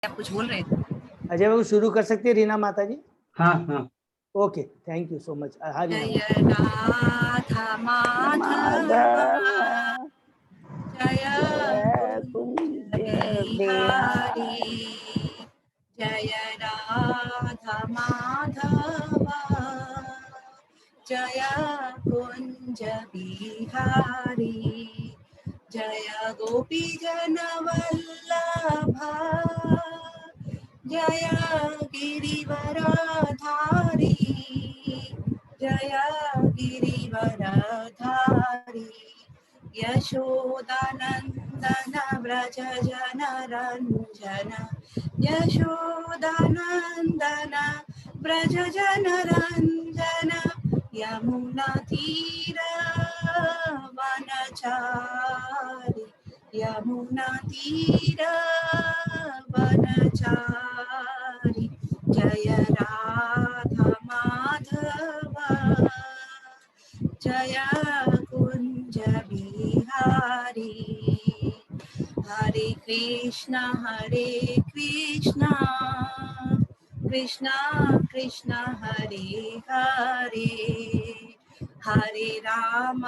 आप कुछ बोल रहे थे? अजय बाबू शुरू कर सकते हैं रीना माता जी? हाँ हाँ। Okay, thank you so much. जय राधा माधव जय कुंज बिहारी, जय राधा माधव जय कुंज बिहारी, जय गोपी जन वल्लभ जय गिरिवरधारी, जय गिरिवरधारी, यशोदानंदन व्रज जन रंजन, यशोदानंदन व्रज जन रंजन, यमुना तीर वनचारी, यमुना तीर वनचारी, जय राधा माधव जय कुंज बिहारी, हरे कृष्णा कृष्णा कृष्णा हरे हरे, हरे राम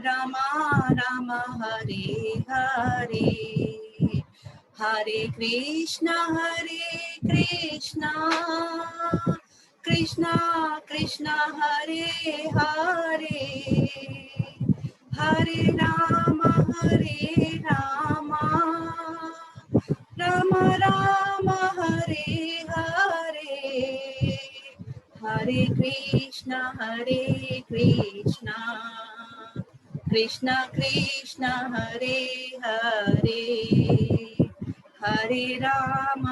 राम राम हरे हरे, हरे कृष्णा कृष्णा कृष्णा हरे हरे, हरे राम राम राम हरे हरे, हरे कृष्णा कृष्णा कृष्णा हरे हरे, हरे राम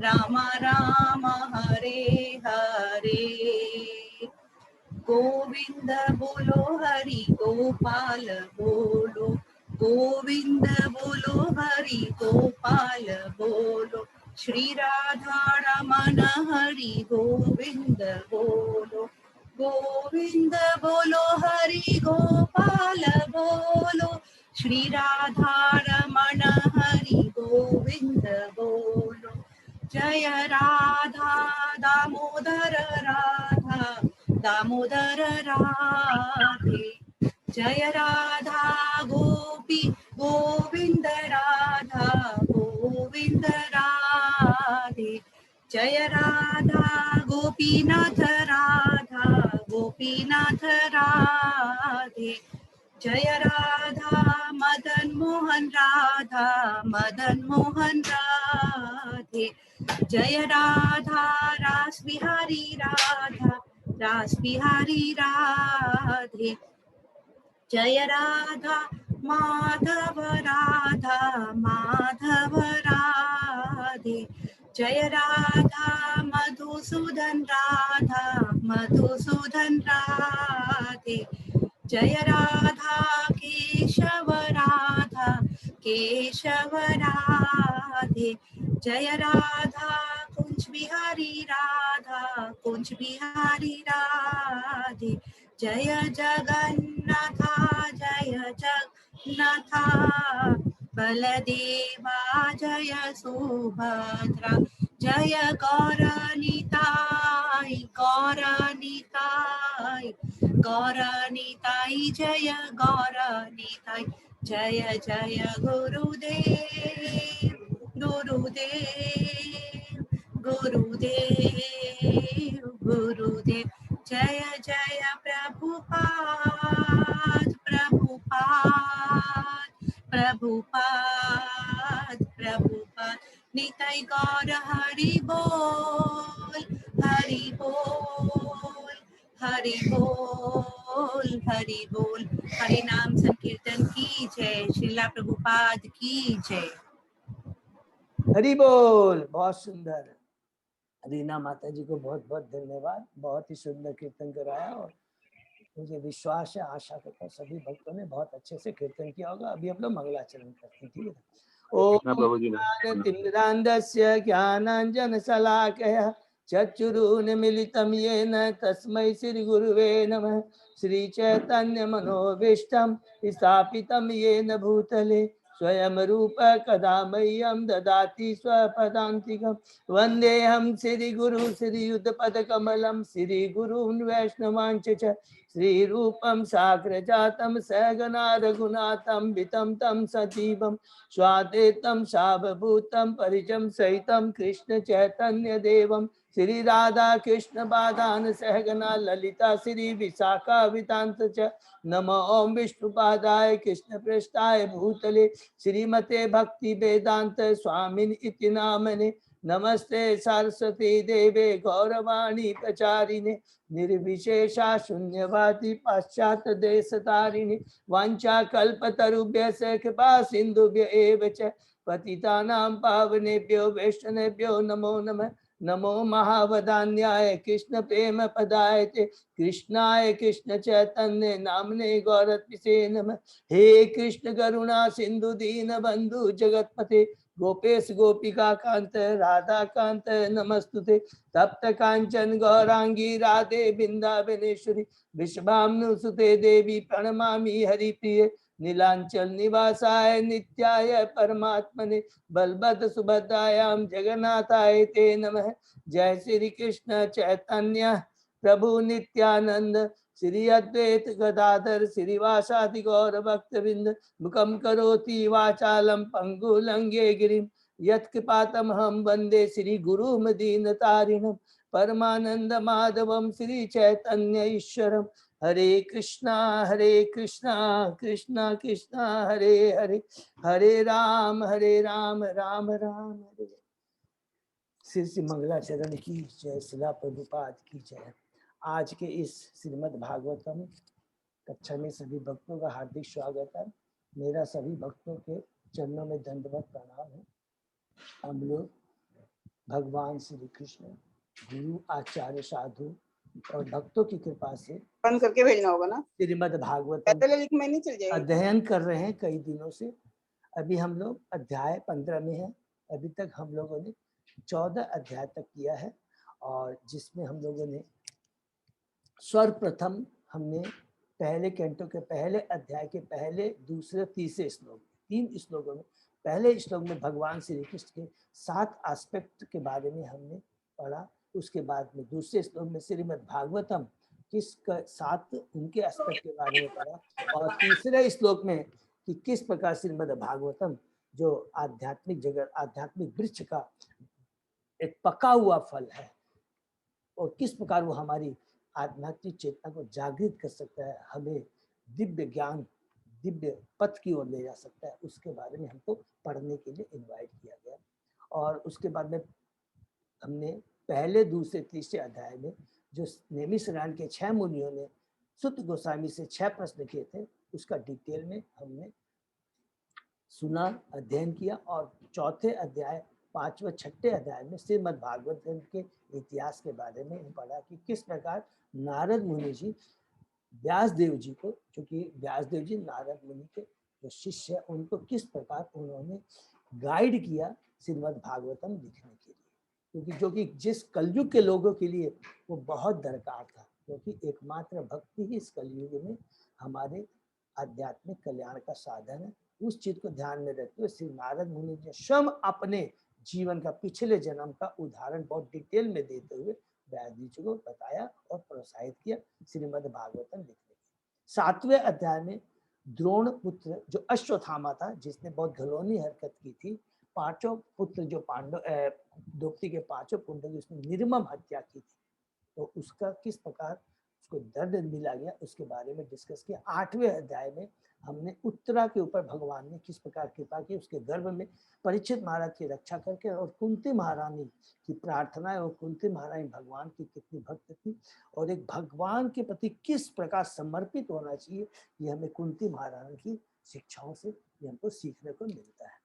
राम राम हरे हरे, गोविंद बोलो हरि गोपाल बोलो, गोविंद बोलो हरि गोपाल बोलो, श्री राधा रमन हरि गोविंद बोलो, गोविंद बोलो हरि गोपाल बोलो, श्री राधा रमन हरि गोविंद बोलो, जय राधा दामोदर राधा दामोदर राधे, जय राधा गोपी गोविंद राधा गोविंद राधे, जय राधा गोपीनाथ राधे, जय राधा मदन मोहन राधे, जय राधा रास बिहारी राधे, जय राधा माधव राधे, जय राधा मधुसूदन राधे, जय राधा केशव राधे, जय राधा कुंज बिहारी राधे, जय जगन्नाथा बलदेवा जय सुभद्रा, जय गौरनीताई जय गौरनीताई, जय जय गुरुदेव गुरुदेव, जय जय प्रभुपाद निताई गौर हरि बोल, हरि बोल, हरि बोल, हरि बोल, हरि नाम संकीर्तन की जय, श्रीला प्रभुपाद की जय। हरि बोल। बहुत सुंदर रीना माता जी को बहुत बहुत धन्यवाद, बहुत ही सुंदर कीर्तन कराया और मुझे विश्वास है, आशा करता हूँ सभी भक्तों ने बहुत अच्छे से कीर्तन किया होगा। अभी हम लोग मंगलाचरण करते हैं, ठीक है। ओम ज्ञानतिमिरान्धस्य ज्ञानाञ्जनशलाकया चक्षुरुन्मीलितं येन तस्मै श्री गुरुवे नमः। श्री चैतन्य मनोभीष्टं स्थापितं येन भूतले स्वयं रूप कदा मह्यं ददाति स्वपदान्तिकं वन्देऽहं श्रीगुरु श्रीयुतपदकमलं श्रीगुरून् वैष्णवांश्च श्रीरूपं साग्रजातं सहगना रघुनाथं वितं तं सजीवं स्वाद्वैतं सावभूतं परिजं सहितं कृष्ण चैतन्य देवं श्री राधा कृष्ण बादान सहगना ललिता श्री विशाखा वितांत च नमो ओम विष्णुपादाय कृष्ण पृष्ठाय भूतले श्रीमते भक्ति वेदांत स्वामिन इति नामने नमस्ते सरस्वती देवे गौरवाणी प्रचारिणे निर्विशेषा शून्यवादी पाश्चात्य देश तारिणे वांछा कल्पतरुभ्य कृपा सिंधुभ्य एव च पतितानां पावनेभ्यो वैष्णवेभ्यो नमो नमः नमो महावदान्याय कृष्ण प्रेम पदाय ते कृष्णाय कृष्ण चैतन्य नामने गौरत्से नमः हे कृष्ण करुणा सिंधु दीन बंधु जगतपते गोपेश गोपिका कांत राधा कांत नमस्तुते तप्त कांचन गौरांगी राधे बिंदावनेश्वरी विश्वाम्नुसुते देवी प्रणमामि हरिप्रिय नीलांचल निवासाय नित्याय परमात्मने बलभद्र सुभद्रायां जगन्नाथाय ते नमः जय श्री कृष्ण चैतन्य प्रभु नित्यानंद श्री अद्वैत गदाधर श्रीवासादि गौर भक्तवृंद मुखम करोति वाचालम पंगु लंघे गिरिम यत्कृपातमहं वंदे श्री गुरुम दीनतारिणम परमानंद माधवम श्री चैतन्य ईश्वरम हरे कृष्णा कृष्णा कृष्णा हरे हरे हरे राम राम राम हरे। श्री श्री मंगलाचरण की जय, शिला प्रभुपाद की जय। आज के इस श्रीमद् भागवतम कक्षा में सभी भक्तों का हार्दिक स्वागत है। मेरा सभी भक्तों के चरणों में दंडवत प्रणाम है। हम लोग भगवान श्री कृष्ण गुरु आचार्य साधु और भक्तों की कृपा से बंद करके भेजना होगा ना, श्रीमद् भागवतम में नहीं चल जाएगा। अध्ययन कर रहे हैं कई दिनों से। अभी हम लोग अध्याय 15 में हैं। अभी तक हम लोगों ने 14 अध्याय तक किया है और जिसमें हम लोगों ने सर्वप्रथम हमने पहले कैंटो के पहले अध्याय के पहले दूसरे तीसरे श्लोक 3 श्लोकों में पहले श्लोक में भगवान श्री कृष्ण के 7 एस्पेक्ट के बारे में हमने पढ़ा। उसके बाद में दूसरे श्लोक में श्रीमद् भागवतम किस 7 उनके एस्पेक्ट के बारे में पढ़ा और तीसरे श्लोक में कि किस प्रकार श्रीमद् भागवतम जो आध्यात्मिक जगत आध्यात्मिक वृक्ष का एक पका हुआ फल है और किस प्रकार वो हमारी आध्यात्मिक चेतना को जागृत कर सकता है, हमें दिव्य ज्ञान दिव्य पथ की ओर ले जा सकता है, उसके बारे में हमको पढ़ने के लिए इनवाइट किया गया। और उसके बाद में हमने पहले दूसरे तीसरे अध्याय में जो नेमिषरायण के 6 मुनियों ने सुत गोस्वामी से 6 प्रश्न किए थे उसका डिटेल में हमने सुना, अध्ययन किया और चौथे अध्याय 5वें 6ठे अध्याय में श्रीमद् भागवत के इतिहास के बारे में पढ़ा कि किस प्रकार नारद मुनि जी व्यास देव जी को, क्योंकि व्यास देव जी नारद मुनि के जो शिष्य है उनको किस प्रकार उन्होंने गाइड किया श्रीमद् भागवतम लिखने के लिए, क्योंकि जिस कलयुग के लोगों के लिए वो बहुत दरकार था, क्योंकि एकमात्र भक्ति ही इस कलयुग में हमारे आध्यात्मिक कल्याण का साधन है। उस चीज को ध्यान में रखते हुए श्री नारद मुनि ने स्वयं अपने जीवन का पिछले जन्म का उदाहरण बहुत डिटेल में देते हुए व्यास जी को बताया और प्रोत्साहित किया श्रीमद् भागवतम लिखने के। 7वें अध्याय में द्रोण पुत्र जो अश्वत्थामा था जिसने बहुत घलोनी हरकत की थी, 5 पुत्र जो पांडव द्रौपदी के 5 पुत्र उसने निर्मम हत्या की थी, तो उसका किस प्रकार उसको दर्द मिला गया उसके बारे में डिस्कस किया। 8वें अध्याय में हमने उत्तरा के ऊपर भगवान ने किस प्रकार कृपा की, उसके गर्भ में परीक्षित महाराज की रक्षा करके, और कुंती महारानी की प्रार्थना है, और कुंती महारानी भगवान की कितनी भक्त थी और एक भगवान के प्रति किस प्रकार समर्पित होना चाहिए, ये हमें कुंती महारानी की शिक्षाओं से ये हमको सीखने को मिलता है।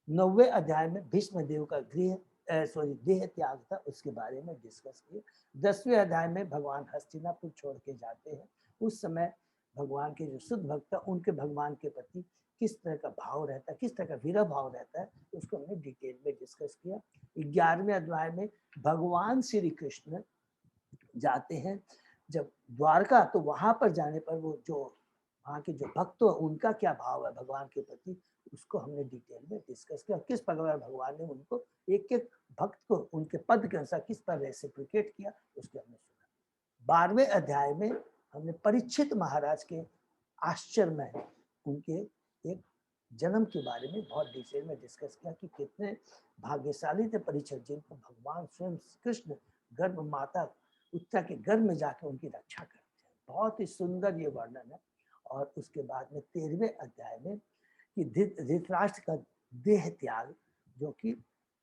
9वें अध्याय में भीष्म देव का देह त्याग था, उसके बारे में डिस्कस किए। 10वें अध्याय में भगवान हस्तिनापुर छोड़ के जाते हैं, उस समय भगवान के जो शुद्ध भक्त उनके भगवान के प्रति किस तरह का भाव रहता है, किस तरह का विरह भाव रहता है, उसको हमने डिटेल में डिस्कस किया। 11वें अध्याय में भगवान श्री कृष्ण जाते हैं जब द्वारका, तो वहां पर जाने पर वो जो वहाँ के जो भक्त हो उनका क्या भाव है भगवान के प्रति, उसको हमने डिटेल में डिस्कस किया। किस प्रकार भगवान ने उनको एक एक भक्त को उनके पद के अनुसार किस पर रेसिप्रोकेट किया, उसके हमने सुना। 12वें अध्याय में हमने परीक्षित महाराज के आश्चर्य उनके एक जन्म के बारे में बहुत डिटेल में डिस्कस किया कि कितने भाग्यशाली थे परीक्षित, जिनको भगवान स्वयं कृष्ण गर्भ माता उत्ता के गर्भ में जाकर उनकी रक्षा करते हैं। बहुत ही सुंदर ये वर्णन है। और उसके बाद में 13वें अध्याय में कि धृतराष्ट्र का देह त्याग, जो कि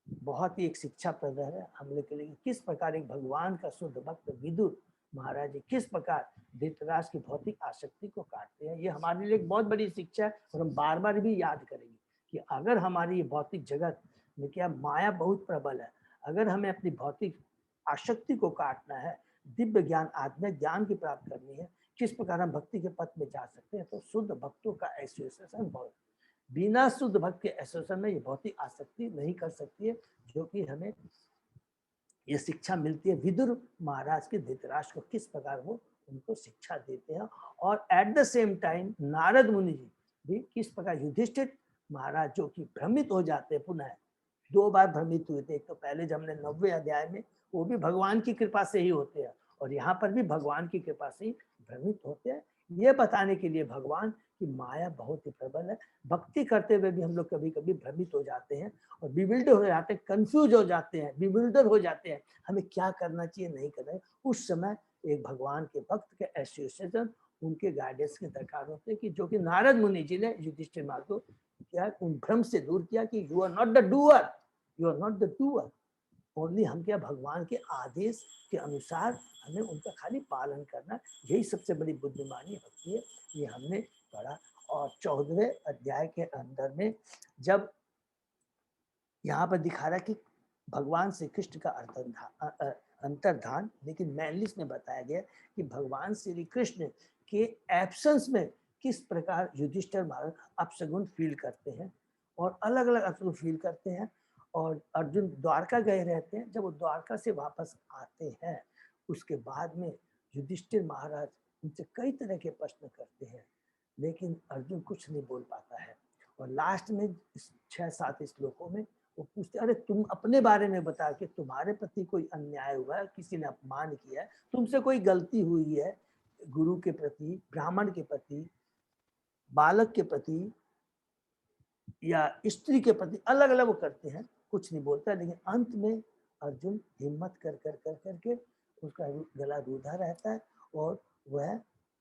बहुत ही एक शिक्षा प्रद है हम लोग के लिए, किस प्रकार एक भगवान का शुद्ध भक्त विदुर महाराज जी किस प्रकार धृतराष्ट्र की भौतिक आसक्ति को काटते हैं। ये हमारे लिए एक बहुत बड़ी शिक्षा है और हम बार बार भी याद करेंगे कि अगर हमारी ये भौतिक जगत में क्या माया बहुत प्रबल है, अगर हमें अपनी भौतिक आसक्ति को काटना है, दिव्य ज्ञान आत्मिक ज्ञान की प्राप्त करनी है, किस प्रकार हम भक्ति के पथ में जा सकते हैं, तो शुद्ध भक्तों का एसोसिएशन बहुत, बिना शुद्ध भक्त के एसोसिएशन में ये भौतिक आसक्ति नहीं कर सकती है, जो कि हमें ये शिक्षा मिलती है विदुर महाराज के धृतराष्ट्र को किस प्रकार वो उनको शिक्षा देते हैं। और at the same time Narad मुनि जी भी किस प्रकार युधिष्ठिर महाराज जो कि भ्रमित हो जाते हैं, पुनः 2 बार भ्रमित हुए थे। एक तो पहले जब हमने 90वें अध्याय में, वो भी भगवान की कृपा से ही होते हैं, और यहाँ पर भी भगवान की कृपा से ही भ्रमित होते हैं, ये बताने के लिए भगवान की माया बहुत ही प्रबल है। भक्ति करते हुए भी हम लोग कभी कभी भ्रमित हो जाते हैं और बिविल्डर हो जाते हैं, कंफ्यूज हो जाते हैं, बिविल्डर हो जाते हैं, हमें क्या करना चाहिए नहीं करना है। उस समय एक भगवान के भक्त के एसोसिएशन उनके गाइडेंस के दरकार होते हैं, कि जो कि नारद मुनि जी ने युधिष्ठिर महाराज को क्या उन भ्रम से दूर किया कि you are not the doer, you are not the doer, only हम क्या भगवान के आदेश के अनुसार हमें उनका खाली पालन करना, यही सबसे बड़ी बुद्धिमानी होती है। ये हमने पढ़ा। और 14वें अध्याय के अंदर में जब यहाँ पर दिखा रहा कि भगवान श्री कृष्ण का अंतर्धान, लेकिन मैनली में बताया गया कि भगवान श्री कृष्ण के एब्सेंस में किस प्रकार युधिष्ठिर महाराज अपशगुन फील करते हैं और अलग अलग अपशगुन फील करते हैं। और अर्जुन द्वारका गए रहते हैं, जब वो द्वारका से वापस आते हैं उसके बाद में युधिष्ठिर महाराज उनसे कई तरह के प्रश्न करते हैं, लेकिन अर्जुन कुछ नहीं बोल पाता है। और लास्ट में 6-7 श्लोकों में वो पूछते, अरे तुम अपने बारे में बता कि तुम्हारे प्रति कोई अन्याय हुआ है, किसी ने अपमान किया है, तुमसे कोई गलती हुई है, गुरु के प्रति, ब्राह्मण के प्रति, बालक के प्रति या स्त्री के प्रति, अलग अलग वो करते हैं, कुछ नहीं बोलता। लेकिन अंत में अर्जुन हिम्मत कर करके उसका गला रूधा रहता है और वह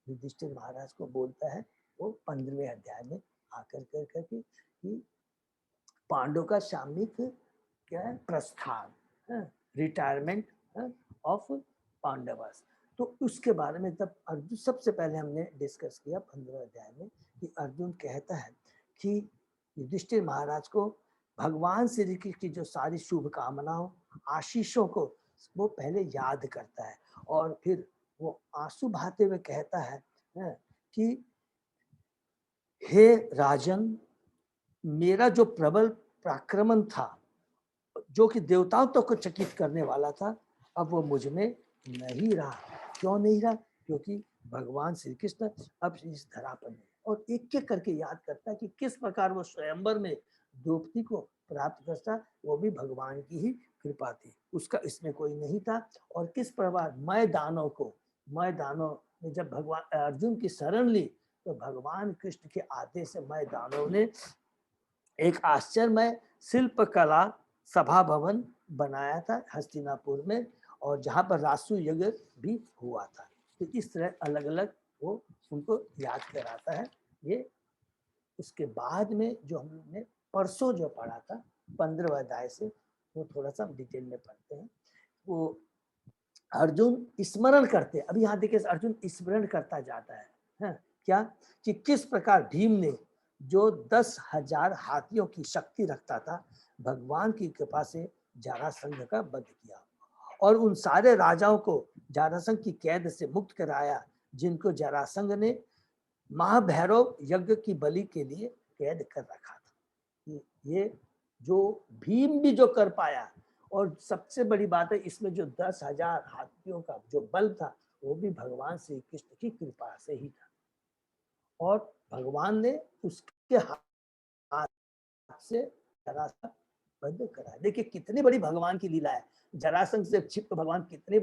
युधिष्ठिर महाराज को बोलता है, वो 15वें अध्याय में आकर करके कि पांडव का सामयिक क्या है प्रस्थान, रिटायरमेंट ऑफ पांडवस। तो उसके बारे में तब अर्जुन सबसे पहले हमने डिस्कस किया 15वें अध्याय में कि अर्जुन कहता है कि युधिष्ठिर महाराज को भगवान श्री कृष्ण की जो सारी शुभकामनाओं आशीषों को वो पहले याद करता है, और फिर वो आंसू बहाते हुए कहता है कि हे राजन, मेरा जो प्रबल पराक्रमण था, जो कि देवताओं तक को चकित करने वाला था, अब वो मुझ में नहीं रहा। क्यों नहीं रहा? क्योंकि भगवान श्री कृष्ण अब इस धरा पर नहीं। और एक एक करके याद करता है कि किस प्रकार वो स्वयंवर में द्रौपदी को प्राप्त करता, वो भी भगवान की ही कृपा थी, उसका इसमें कोई नहीं था। और किस प्रकार मैं दानव ने जब भगवान अर्जुन की शरण ली, तो भगवान कृष्ण के आदेश से मैं दानव ने एक आश्चर्यमय शिल्प कला सभा भवन बनाया था हस्तिनापुर में, और जहाँ पर रासु यज्ञ भी हुआ था। तो इस तरह अलग अलग वो उनको याद कराता है। ये उसके बाद में जो हमने परसों जो पढ़ा था 15वें अध्याय से, वो थोड़ा सा डिटेल में पढ़ते हैं। वो अर्जुन स्मरण करते, अभी यहाँ देखिए अर्जुन स्मरण करता जाता है क्या कि किस प्रकार भीम ने जो 10,000 हाथियों की शक्ति रखता था, भगवान की कृपा से जरासंध का वध किया और उन सारे राजाओं को जरासंध की कैद से मुक्त कराया, जिनको जरासंध ने महाभैरव यज्ञ की बलि के लिए कैद कर रखा था। ये जो भीम भी जो कर पाया, और सबसे बड़ी बात है इसमें जो 10,000 हाथियों का जो बल था, वो भी भगवान श्री कृष्ण की कृपा से ही था, और भगवान ने उसके हाथ से जरासंध बंद करा। देखिए कितनी बड़ी भगवान की लीला है। जरासंध से क्षिप्त भगवान कितनी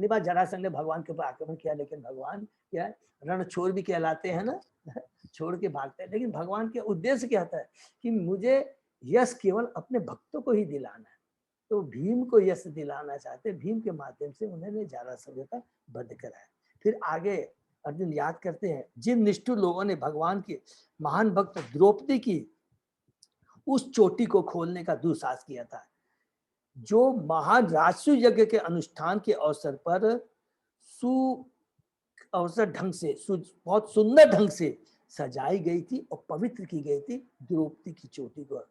बार जरासंध ने भगवान के ऊपर आक्रमण किया, लेकिन भगवान क्या है, रणछोड़ भी कहलाते हैं ना, छोड़ के भागते हैं। लेकिन भगवान के उद्देश्य क्या होता है कि मुझे यश केवल अपने भक्तों को ही दिलाना है। तो भीम को यश दिलाना चाहते, भीम के माध्यम से उन्होंने जरासंध का वध कराया। फिर आगे अर्जुन याद करते हैं, जिन निष्ठुर लोगों ने भगवान के महान भक्त द्रौपदी की उस चोटी को खोलने का दुस्साहस किया था, जो महान राजसूय यज्ञ के अनुष्ठान के अवसर पर ढंग से बहुत सुंदर ढंग से सजाई गई थी और पवित्र की गई थी द्रौपदी की चोटी को।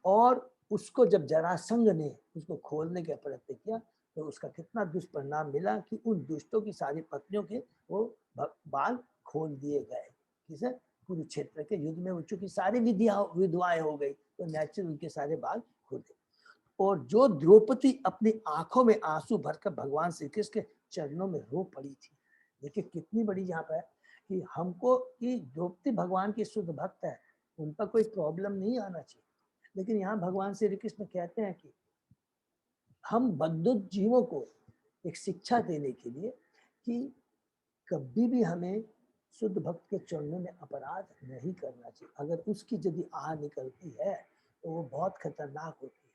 और उसको जब जरासंध ने उसको खोलने का प्रयत्न किया तो उसका कितना दुष्परिणाम मिला कि उन दुष्टों की सारी पत्नियों के वो बाल खोल दिए गए। किसे? कुरुक्षेत्र के युद्ध में चूंकि सारी विधवाएं हो गई तो नेचुरल उनके सारे बाल खोल दिए। और जो द्रौपदी अपनी आंखों में आंसू भरकर भगवान श्री कृष्ण के चरणों में रो पड़ी थी। देखिए कितनी बड़ी यहाँ पर कि हमको कि द्रौपदी भगवान की शुद्ध भक्त है, उन पर कोई प्रॉब्लम नहीं आना चाहिए। लेकिन यहाँ भगवान श्री कृष्ण कहते हैं कि हम बद्ध जीवों को एक शिक्षा देने के लिए कि कभी भी हमें शुद्ध भक्त के चरणों में अपराध नहीं करना चाहिए। अगर उसकी यदि आह निकलती है तो वो बहुत खतरनाक होती है।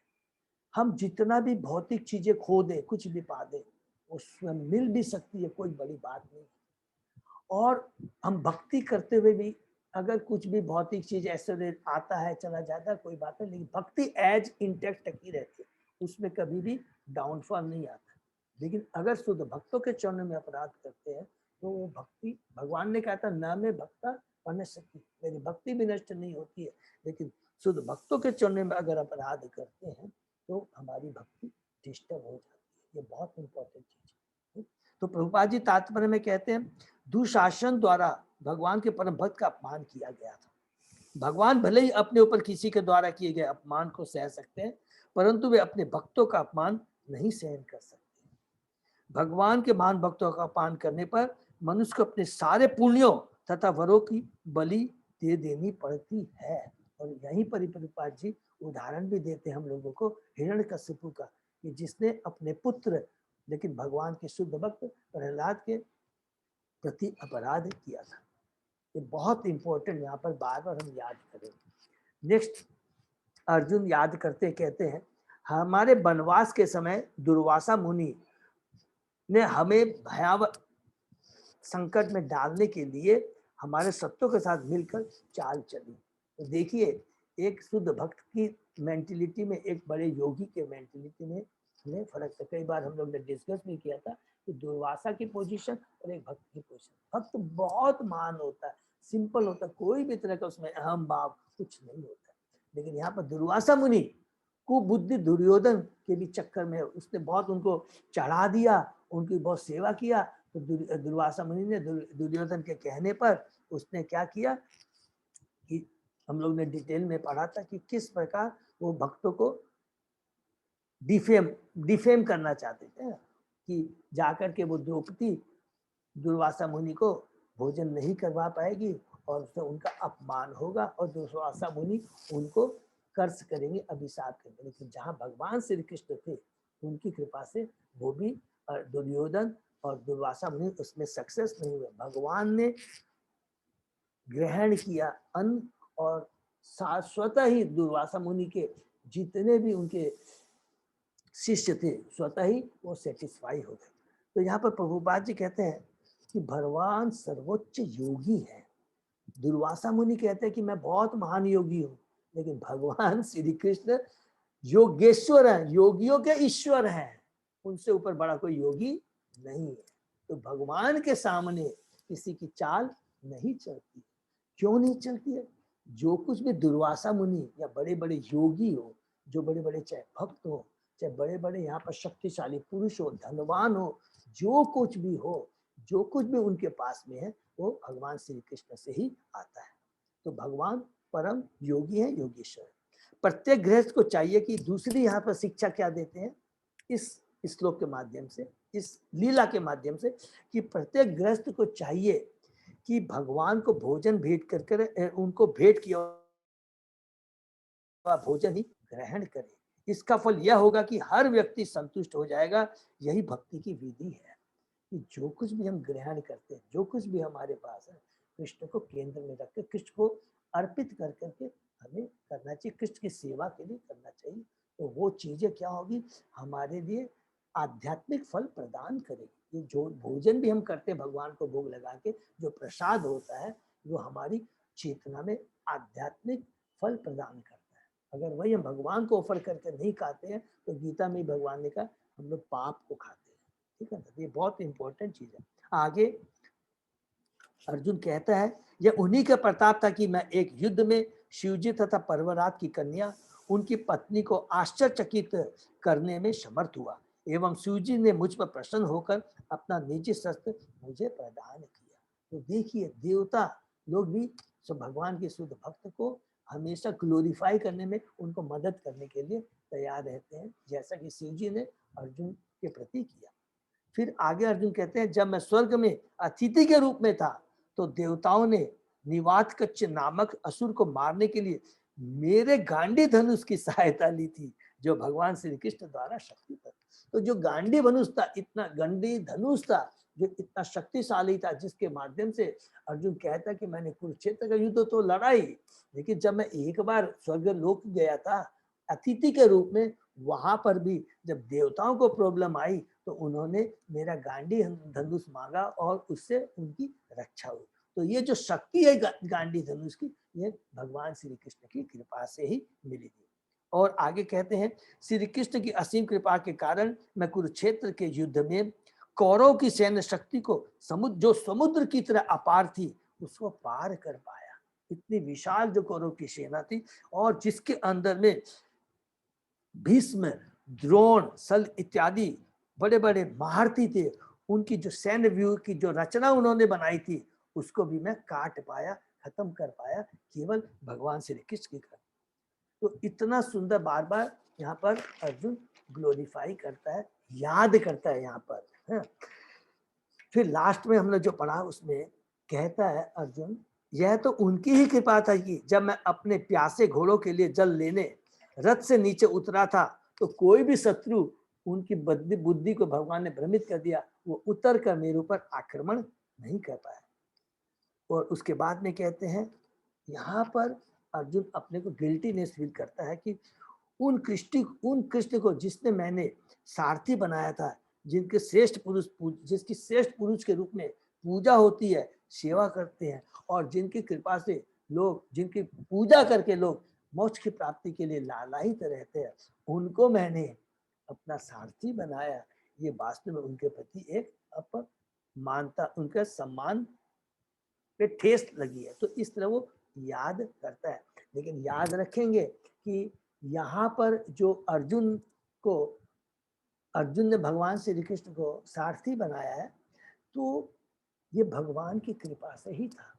हम जितना भी भौतिक चीजें खो दे, कुछ भी पा दे, उसमें मिल भी सकती है, कोई बड़ी बात नहीं। और हम भक्ति करते हुए भी अगर कुछ भी भौतिक चीज ऐसे आता है चला जाता है, कोई बात नहीं, लेकिन भक्ति एज इंटैक्ट टकी रहती है, उसमें कभी भी डाउनफॉल नहीं आता। लेकिन अगर शुद्ध भक्तों के चरणों में अपराध करते हैं तो वो भक्ति, भगवान ने कहा था न मैं भक्ता पनश्यति, मेरी भक्ति भी नष्ट नहीं होती है। लेकिन शुद्ध भक्तों के चरणों में अगर अपराध करते हैं तो हमारी भक्ति डिस्टर्ब हो जाती है। ये बहुत इंपॉर्टेंट चीज है। तो प्रभुपाद जी तात्पर्य में कहते हैं, दुशासन द्वारा भगवान के परम भक्त का अपमान किया गया था। भगवान भले ही अपने ऊपर किसी के द्वारा किए गए अपमान को सह सकते हैं, परंतु वे अपने भक्तों का अपमान नहीं सहन कर सकते। भगवान के महान भक्तों का अपमान करने पर मनुष्य को अपने सारे पुण्यों तथा वरों की बलि दे देनी पड़ती है। और यहीं पर प्रभुपाद जी उदाहरण भी देते हैं हम लोगों को हिरण्यकशिपु का, कि जिसने अपने पुत्र लेकिन भगवान के शुद्ध भक्त प्रहलाद के प्रति अपराध किया था। ये बहुत इंपॉर्टेंट यहाँ पर बार बार हम याद करेंगे। नेक्स्ट अर्जुन याद करते कहते हैं, हमारे वनवास के समय दुर्वासा मुनि ने हमें भयावह संकट में डालने के लिए हमारे शत्रुओं के साथ मिलकर चाल चली। तो देखिए एक शुद्ध भक्त की मेंटलिटी में एक बड़े योगी के मेंटलिटी में फर्क था। कई बार हम लोग ने डिस्कस भी किया था कि दुर्वासा की पोजीशन और एक भक्त की पोजीशन। भक्त बहुत महान होता है, सिंपल होता है, कोई भी तरह का उसमें अहम भाव कुछ नहीं होता। लेकिन यहाँ पर दुर्वासा मुनि कुबुद्धि दुर्योधन के भी चक्कर में उसने बहुत उनको चढ़ा दिया, उनकी बहुत सेवा किया। तो दुर्वासा मुनि ने दुर्योधन के कहने पर उसने क्या किया कि हम लोग ने डिटेल में पढ़ा था कि किस प्रकार वो भक्तों को डिफेम करना चाहते थे, कि जाकर के वो द्रौपदी दुर्वासा मुनि को भोजन नहीं करवा पाएगी और उससे उनका अपमान होगा और दुर्वासा मुनि उनको कर्ज करेंगे, अभिशाप करेंगे। लेकिन जहाँ भगवान श्री कृष्ण थे उनकी कृपा से वो भी दुर्योधन और दुर्वासा मुनि उसमें सक्सेस नहीं हुए। भगवान ने ग्रहण किया अन्न और स्वतः ही दुर्वासा मुनि के जितने भी उनके शिष्य थे स्वतः ही वो सेटिस्फाई हो गए। तो यहाँ पर प्रभुपाद जी कहते हैं कि भगवान सर्वोच्च योगी है। दुर्वासा मुनि कहते हैं कि मैं बहुत महान योगी हूँ, लेकिन भगवान श्री कृष्ण योगेश्वर है, योगियों के ईश्वर हैं, उनसे ऊपर बड़ा कोई योगी नहीं है। तो भगवान के सामने किसी की चाल नहीं चलती। क्यों नहीं चलती है? जो कुछ भी दुर्वासा मुनि या बड़े बड़े योगी हो, जो बड़े बड़े चाहे भक्त हो, चाहे बड़े बड़े यहाँ पर शक्तिशाली पुरुष हो, धनवान हो, जो कुछ भी हो, जो कुछ भी उनके पास में है वो भगवान श्री कृष्ण से ही आता है। तो भगवान परम योगी है, योगेश्वर। प्रत्येक गृहस्थ को चाहिए कि दूसरी यहाँ पर शिक्षा क्या देते हैं इस श्लोक के माध्यम से, इस लीला के माध्यम से कि प्रत्येक गृहस्थ को चाहिए कि भगवान को भोजन भेंट कर उनको भेंट किया हुआ भोजन ही ग्रहण करे। इसका फल यह होगा कि हर व्यक्ति संतुष्ट हो जाएगा। यही भक्ति की विधि है कि जो कुछ भी हम ग्रहण करते हैं, जो कुछ भी हमारे पास है, कृष्ण को केंद्र में रख के कृष्ण को अर्पित कर करके हमें करना चाहिए, कृष्ण की सेवा के लिए करना चाहिए। तो वो चीजें क्या होगी, हमारे लिए आध्यात्मिक फल प्रदान करेगी। ये जो भोजन भी हम करते हैं भगवान को भोग लगा के, जो प्रसाद होता है, वो हमारी चेतना में आध्यात्मिक फल प्रदान करता है। अगर वही हम भगवान को ऑफर करके नहीं खाते हैं तो गीता में भगवान ने कहा हम लोग पाप को खाते हैं। ठीक है ना, ये बहुत इंपॉर्टेंट चीज है। आगे अर्जुन कहता है, यह उन्हीं का प्रताप था कि मैं एक युद्ध में शिवजी तथा पर्वरात की कन्या उनकी पत्नी को आश्चर्यचकित करने में समर्थ हुआ एवं शिवजी ने मुझ पर प्रसन्न होकर अपना निजी शस्त्र मुझे प्रदान किया। तो देखिए देवता लोग भी भगवान के शुद्ध भक्त को हमेशा ग्लोरीफाई करने में उनको मदद करने के लिए तैयार रहते हैं, जैसा कि शिवजी ने अर्जुन के प्रति किया। फिर आगे अर्जुन कहते हैं, जब मैं स्वर्ग में अतिथि के रूप में था तो देवताओं ने निवातकच्च नामक असुर को मारने के लिए मेरे गांडी धनुष की सहायता ली थी, जो भगवान श्री कृष्ण द्वारा शक्ति था। तो जो गांडी धनुष था, इतना गांडी धनुष था जो इतना शक्तिशाली था, जिसके माध्यम से अर्जुन कहता कि मैंने कुरुक्षेत्र का युद्ध तो लड़ाई, लेकिन जब मैं एक बार स्वर्ग लोक गया था अतिथि के रूप में, वहां पर भी जब देवताओं को प्रॉब्लम आई तो उन्होंने मेरा गांडी धनुष मांगा और उससे उनकी रक्षा हुई। तो ये जो शक्ति है गांडी धनुष की, ये भगवान श्री कृष्ण की कृपा से ही मिली थी। और आगे कहते हैं, श्री कृष्ण की असीम कृपा के कारण मैं कुरुक्षेत्र के युद्ध में कौरव की सैन्य शक्ति को जो समुद्र की तरह अपार थी उसको पार कर पाया। इतनी विशाल जो कौरव की सेना थी और जिसके अंदर में भीष्म, द्रोण, सल इत्यादि बड़े बड़े महारथी थे, उनकी जो सैन्य व्यूह की जो रचना उन्होंने बनाई थी उसको भी मैं काट पाया, खत्म कर पाया, केवल भगवान श्री कृष्ण की कृपा। तो इतना सुंदर बार बार यहाँ पर अर्जुन ग्लोरीफाई करता है, याद करता है यहाँ पर, है? फिर लास्ट में हमने जो पढ़ा उसमें कहता है अर्जुन, यह तो उनकी ही कृपा था कि जब मैं अपने प्यासे घोड़ों के लिए जल लेने रथ से नीचे उतरा था तो कोई भी शत्रु, उनकी बुद्धि को भगवान ने भ्रमित कर दिया, वो उतर कर मेरे ऊपर आक्रमण नहीं कर पाया। और उसके बाद में कहते हैं, यहाँ पर अर्जुन अपने को गिल्टीनेस फील करता है कि उन कृष्ण को जिसने मैंने सारथी बनाया था, जिनके श्रेष्ठ पुरुष जिसकी श्रेष्ठ पुरुष के रूप में पूजा होती है, सेवा करते हैं और जिनकी कृपा से लोग, जिनकी पूजा करके लोग मोक्ष की प्राप्ति के लिए लालायित रहते हैं, उनको मैंने अपना सारथी बनाया। ये वास्तव में उनके प्रति एक अपमानता, उनका सम्मान पे ठेस लगी है। तो इस तरह वो याद करता है। लेकिन याद रखेंगे कि यहाँ पर जो अर्जुन ने भगवान श्री कृष्ण को सारथी बनाया है, तो ये भगवान की कृपा से ही था,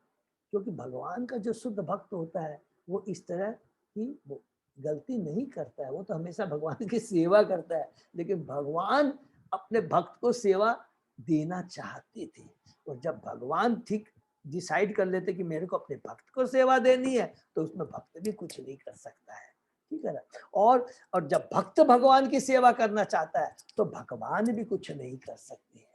क्योंकि भगवान का जो शुद्ध भक्त होता है वो इस तरह की वो गलती नहीं करता है, वो तो हमेशा भगवान की सेवा करता है। लेकिन भगवान अपने भक्त को सेवा देना चाहते थे, और जब भगवान ठीक डिसाइड कर लेते कि मेरे को अपने भक्त को सेवा देनी है, तो उसमें भक्त भी कुछ नहीं कर सकता है। ठीक है ना। और जब भक्त भगवान की सेवा करना चाहता है तो भगवान भी कुछ नहीं कर सकते हैं।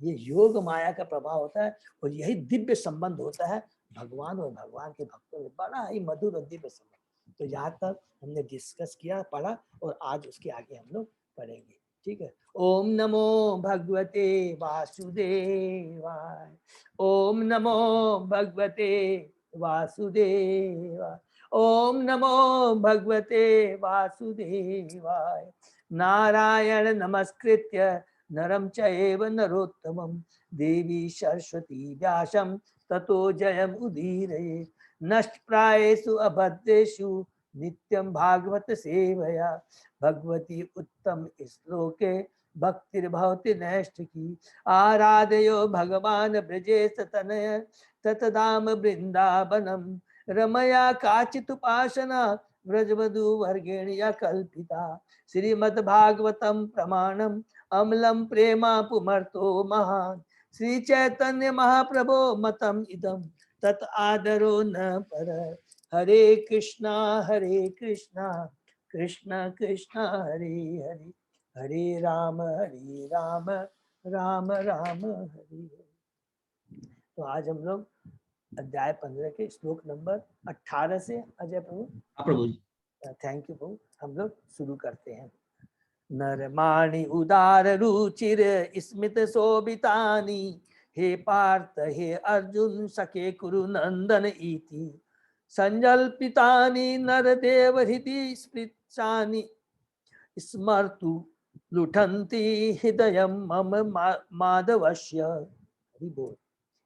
ये योग माया का प्रभाव होता है, और यही दिव्य संबंध होता है भगवान और भगवान के भक्तों में, बड़ा ही मधुर और दिव्य संबंध। तो यहाँ तक हमने डिस्कस किया, पढ़ा, और आज उसके आगे हम लोग पढ़ेंगे। ठीक है। ओम नमो भगवते वासुदेवाय। ओम नमो भगवते वासुदेवाय। ओम नमो भगवते वासुदेवाय। नारायण नमस्कृत्य नरं चैव नरोत्तमं देवी सरस्वती व्यासं ततो जयमुदीरये। नष्टप्रायेषु अभद्रेषु नित्यं भागवत सेवया भगवती उत्तम श्लोके भक्तिर्भवति नैष्ठिकी। आराधयो भगवान ब्रजेश तनय ततधाम वृंदावनम रमया काचिदुपासना व्रजवधू वर्गेण या कल्पिता। श्रीमद्भागवतम प्रमाणम अम्लम प्रेमा पुमर्तो महान श्री चैतन्य महाप्रभो मतम इदम तत् आदरो न पर। हरे कृष्णा कृष्ण कृष्ण हरे हरे, हरे राम राम राम हरे हरे। तो आज हम लोग अध्याय 15 के श्लोक नंबर 18 से अजय प्रभु थैंक यू प्रभु हम लोग शुरू करते हैं। नरमाणि उदार रुचिर स्मित शोभितानि हे पार्थ हे अर्जुन सखे कुरु नंदन इति संजल्पितानि नरदेव हृदि स्पृशानि स्मर्तु लुठन्ति हृदय मम माधवस्य। हरि बोल।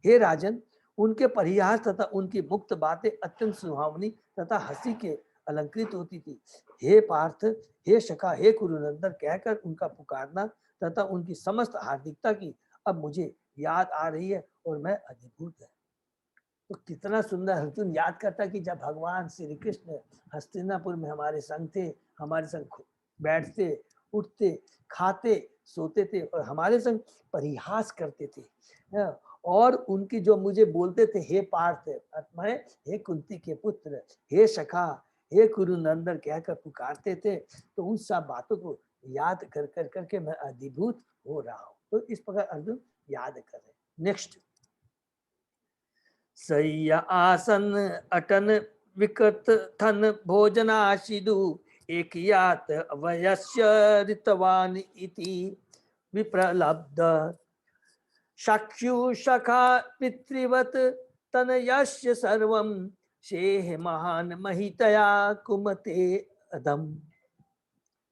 हे राजन, उनके परिहास तथा उनकी मुक्त बातें अत्यंत सुहावनी तथा हंसी के अलंकृत होती थी। हे पार्थ, हे शका, हे कुरुनंदन कहकर उनका पुकारना तथा उनकी समस्त हार्दिकता की अब मुझे याद आ रही है और मैं अभिभूत है। तो कितना सुंदर अर्जुन याद करता कि जब भगवान श्री कृष्ण हस्तिनापुर में हमारे संग थे, हमारे संग बैठते उठते खाते सोते थे और हमारे संग परिहास करते थे और उनकी जो मुझे बोलते थे हे पार्थ मैं हे कुंती के पुत्र, हे सखा, हे कुरुनंदन कहकर पुकारते थे। तो उन सब बातों को याद कर कर करके मैं अभिभूत हो रहा हूँ। तो इस प्रकार अर्जुन याद कर रहे। नेक्स्ट, सैया आसन अटन विकट थन भोजनाशिदु एक यात अवयस्य ऋतवान इति विप्रलब्ध चक्षु सखा पितृवत तनयस्य सर्वं शेह महान महितया कुमते अदम।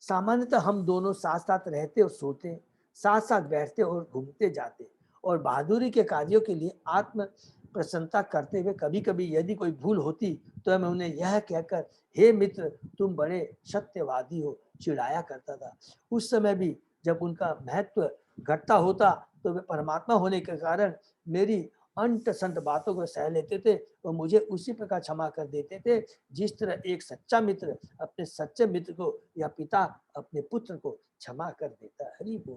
सामान्यतः हम दोनों साथ साथ रहते और सोते, साथ साथ बैठते और घूमते जाते और बहादुरी के कार्यों के लिए आत्म प्रसन्नता करते हुए कभी कभी यदि कोई भूल होती तो मैं उन्हें यह कहकर हे मित्र तुम बड़े सत्यवादी हो चिढ़ाया करता था। उस समय भी जब उनका महत्व घटता होता तो वे परमात्मा होने के कारण मेरी अंत संत बातों को सह लेते थे और मुझे उसी प्रकार क्षमा कर देते थे जिस तरह एक सच्चा मित्र अपने सच्चे मित्र को या पिता अपने पुत्र को क्षमा कर देता है। हरि बोल।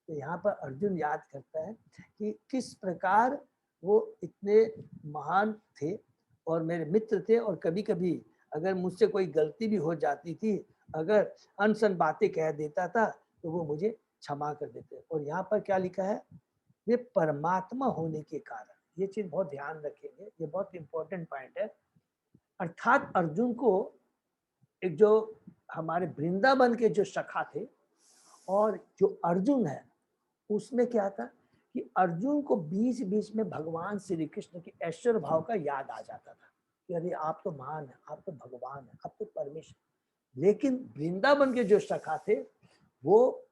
तो यहाँ पर अर्जुन याद करता है कि किस प्रकार वो इतने महान थे और मेरे मित्र थे और कभी कभी अगर मुझसे कोई गलती भी हो जाती थी, अगर अनसन बातें कह देता था तो वो मुझे क्षमा कर देते। और यहाँ पर क्या लिखा है, वे परमात्मा होने के कारण, ये चीज बहुत ध्यान रखेंगे, ये बहुत इंपॉर्टेंट पॉइंट है। अर्थात अर्जुन को एक जो हमारे वृंदावन के जो सखा थे और जो अर्जुन है उसमें क्या था कि अर्जुन को बीच बीच में भगवान श्री कृष्ण के ऐश्वर्य भाव का याद आ जाता था कि अरे आप तो महान है, आप तो भगवान है, आप तो परमेश्वर। लेकिन वृंदावन के जो सखा थे वो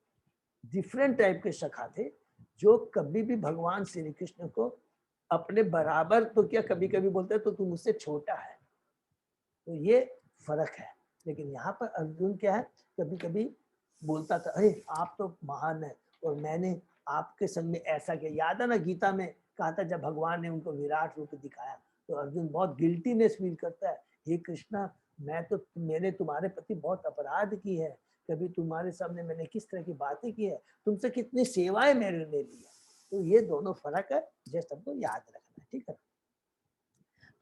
डिफरेंट टाइप के सखा थे जो कभी भी भगवान श्री कृष्ण को अपने बराबर तो क्या कभी कभी बोलते तो तू मुझसे छोटा है। तो ये फर्क है। लेकिन यहाँ पर अर्जुन क्या है, कभी कभी बोलता था अरे आप तो महान है और मैंने आपके संग में ऐसा किया। याद है ना गीता में कहा था जब भगवान ने उनको विराट रूप दिखाया तो अर्जुन बहुत गिल्टीनेस फील करता है, हे कृष्णा मैंने तुम्हारे प्रति बहुत अपराध की है, कभी तुम्हारे सामने मैंने किस तरह की बातें की है, तुमसे कितनी सेवाएं मैंने ली है। तो ये दोनों फर्क है जो सबको याद रखना है। ठीक है,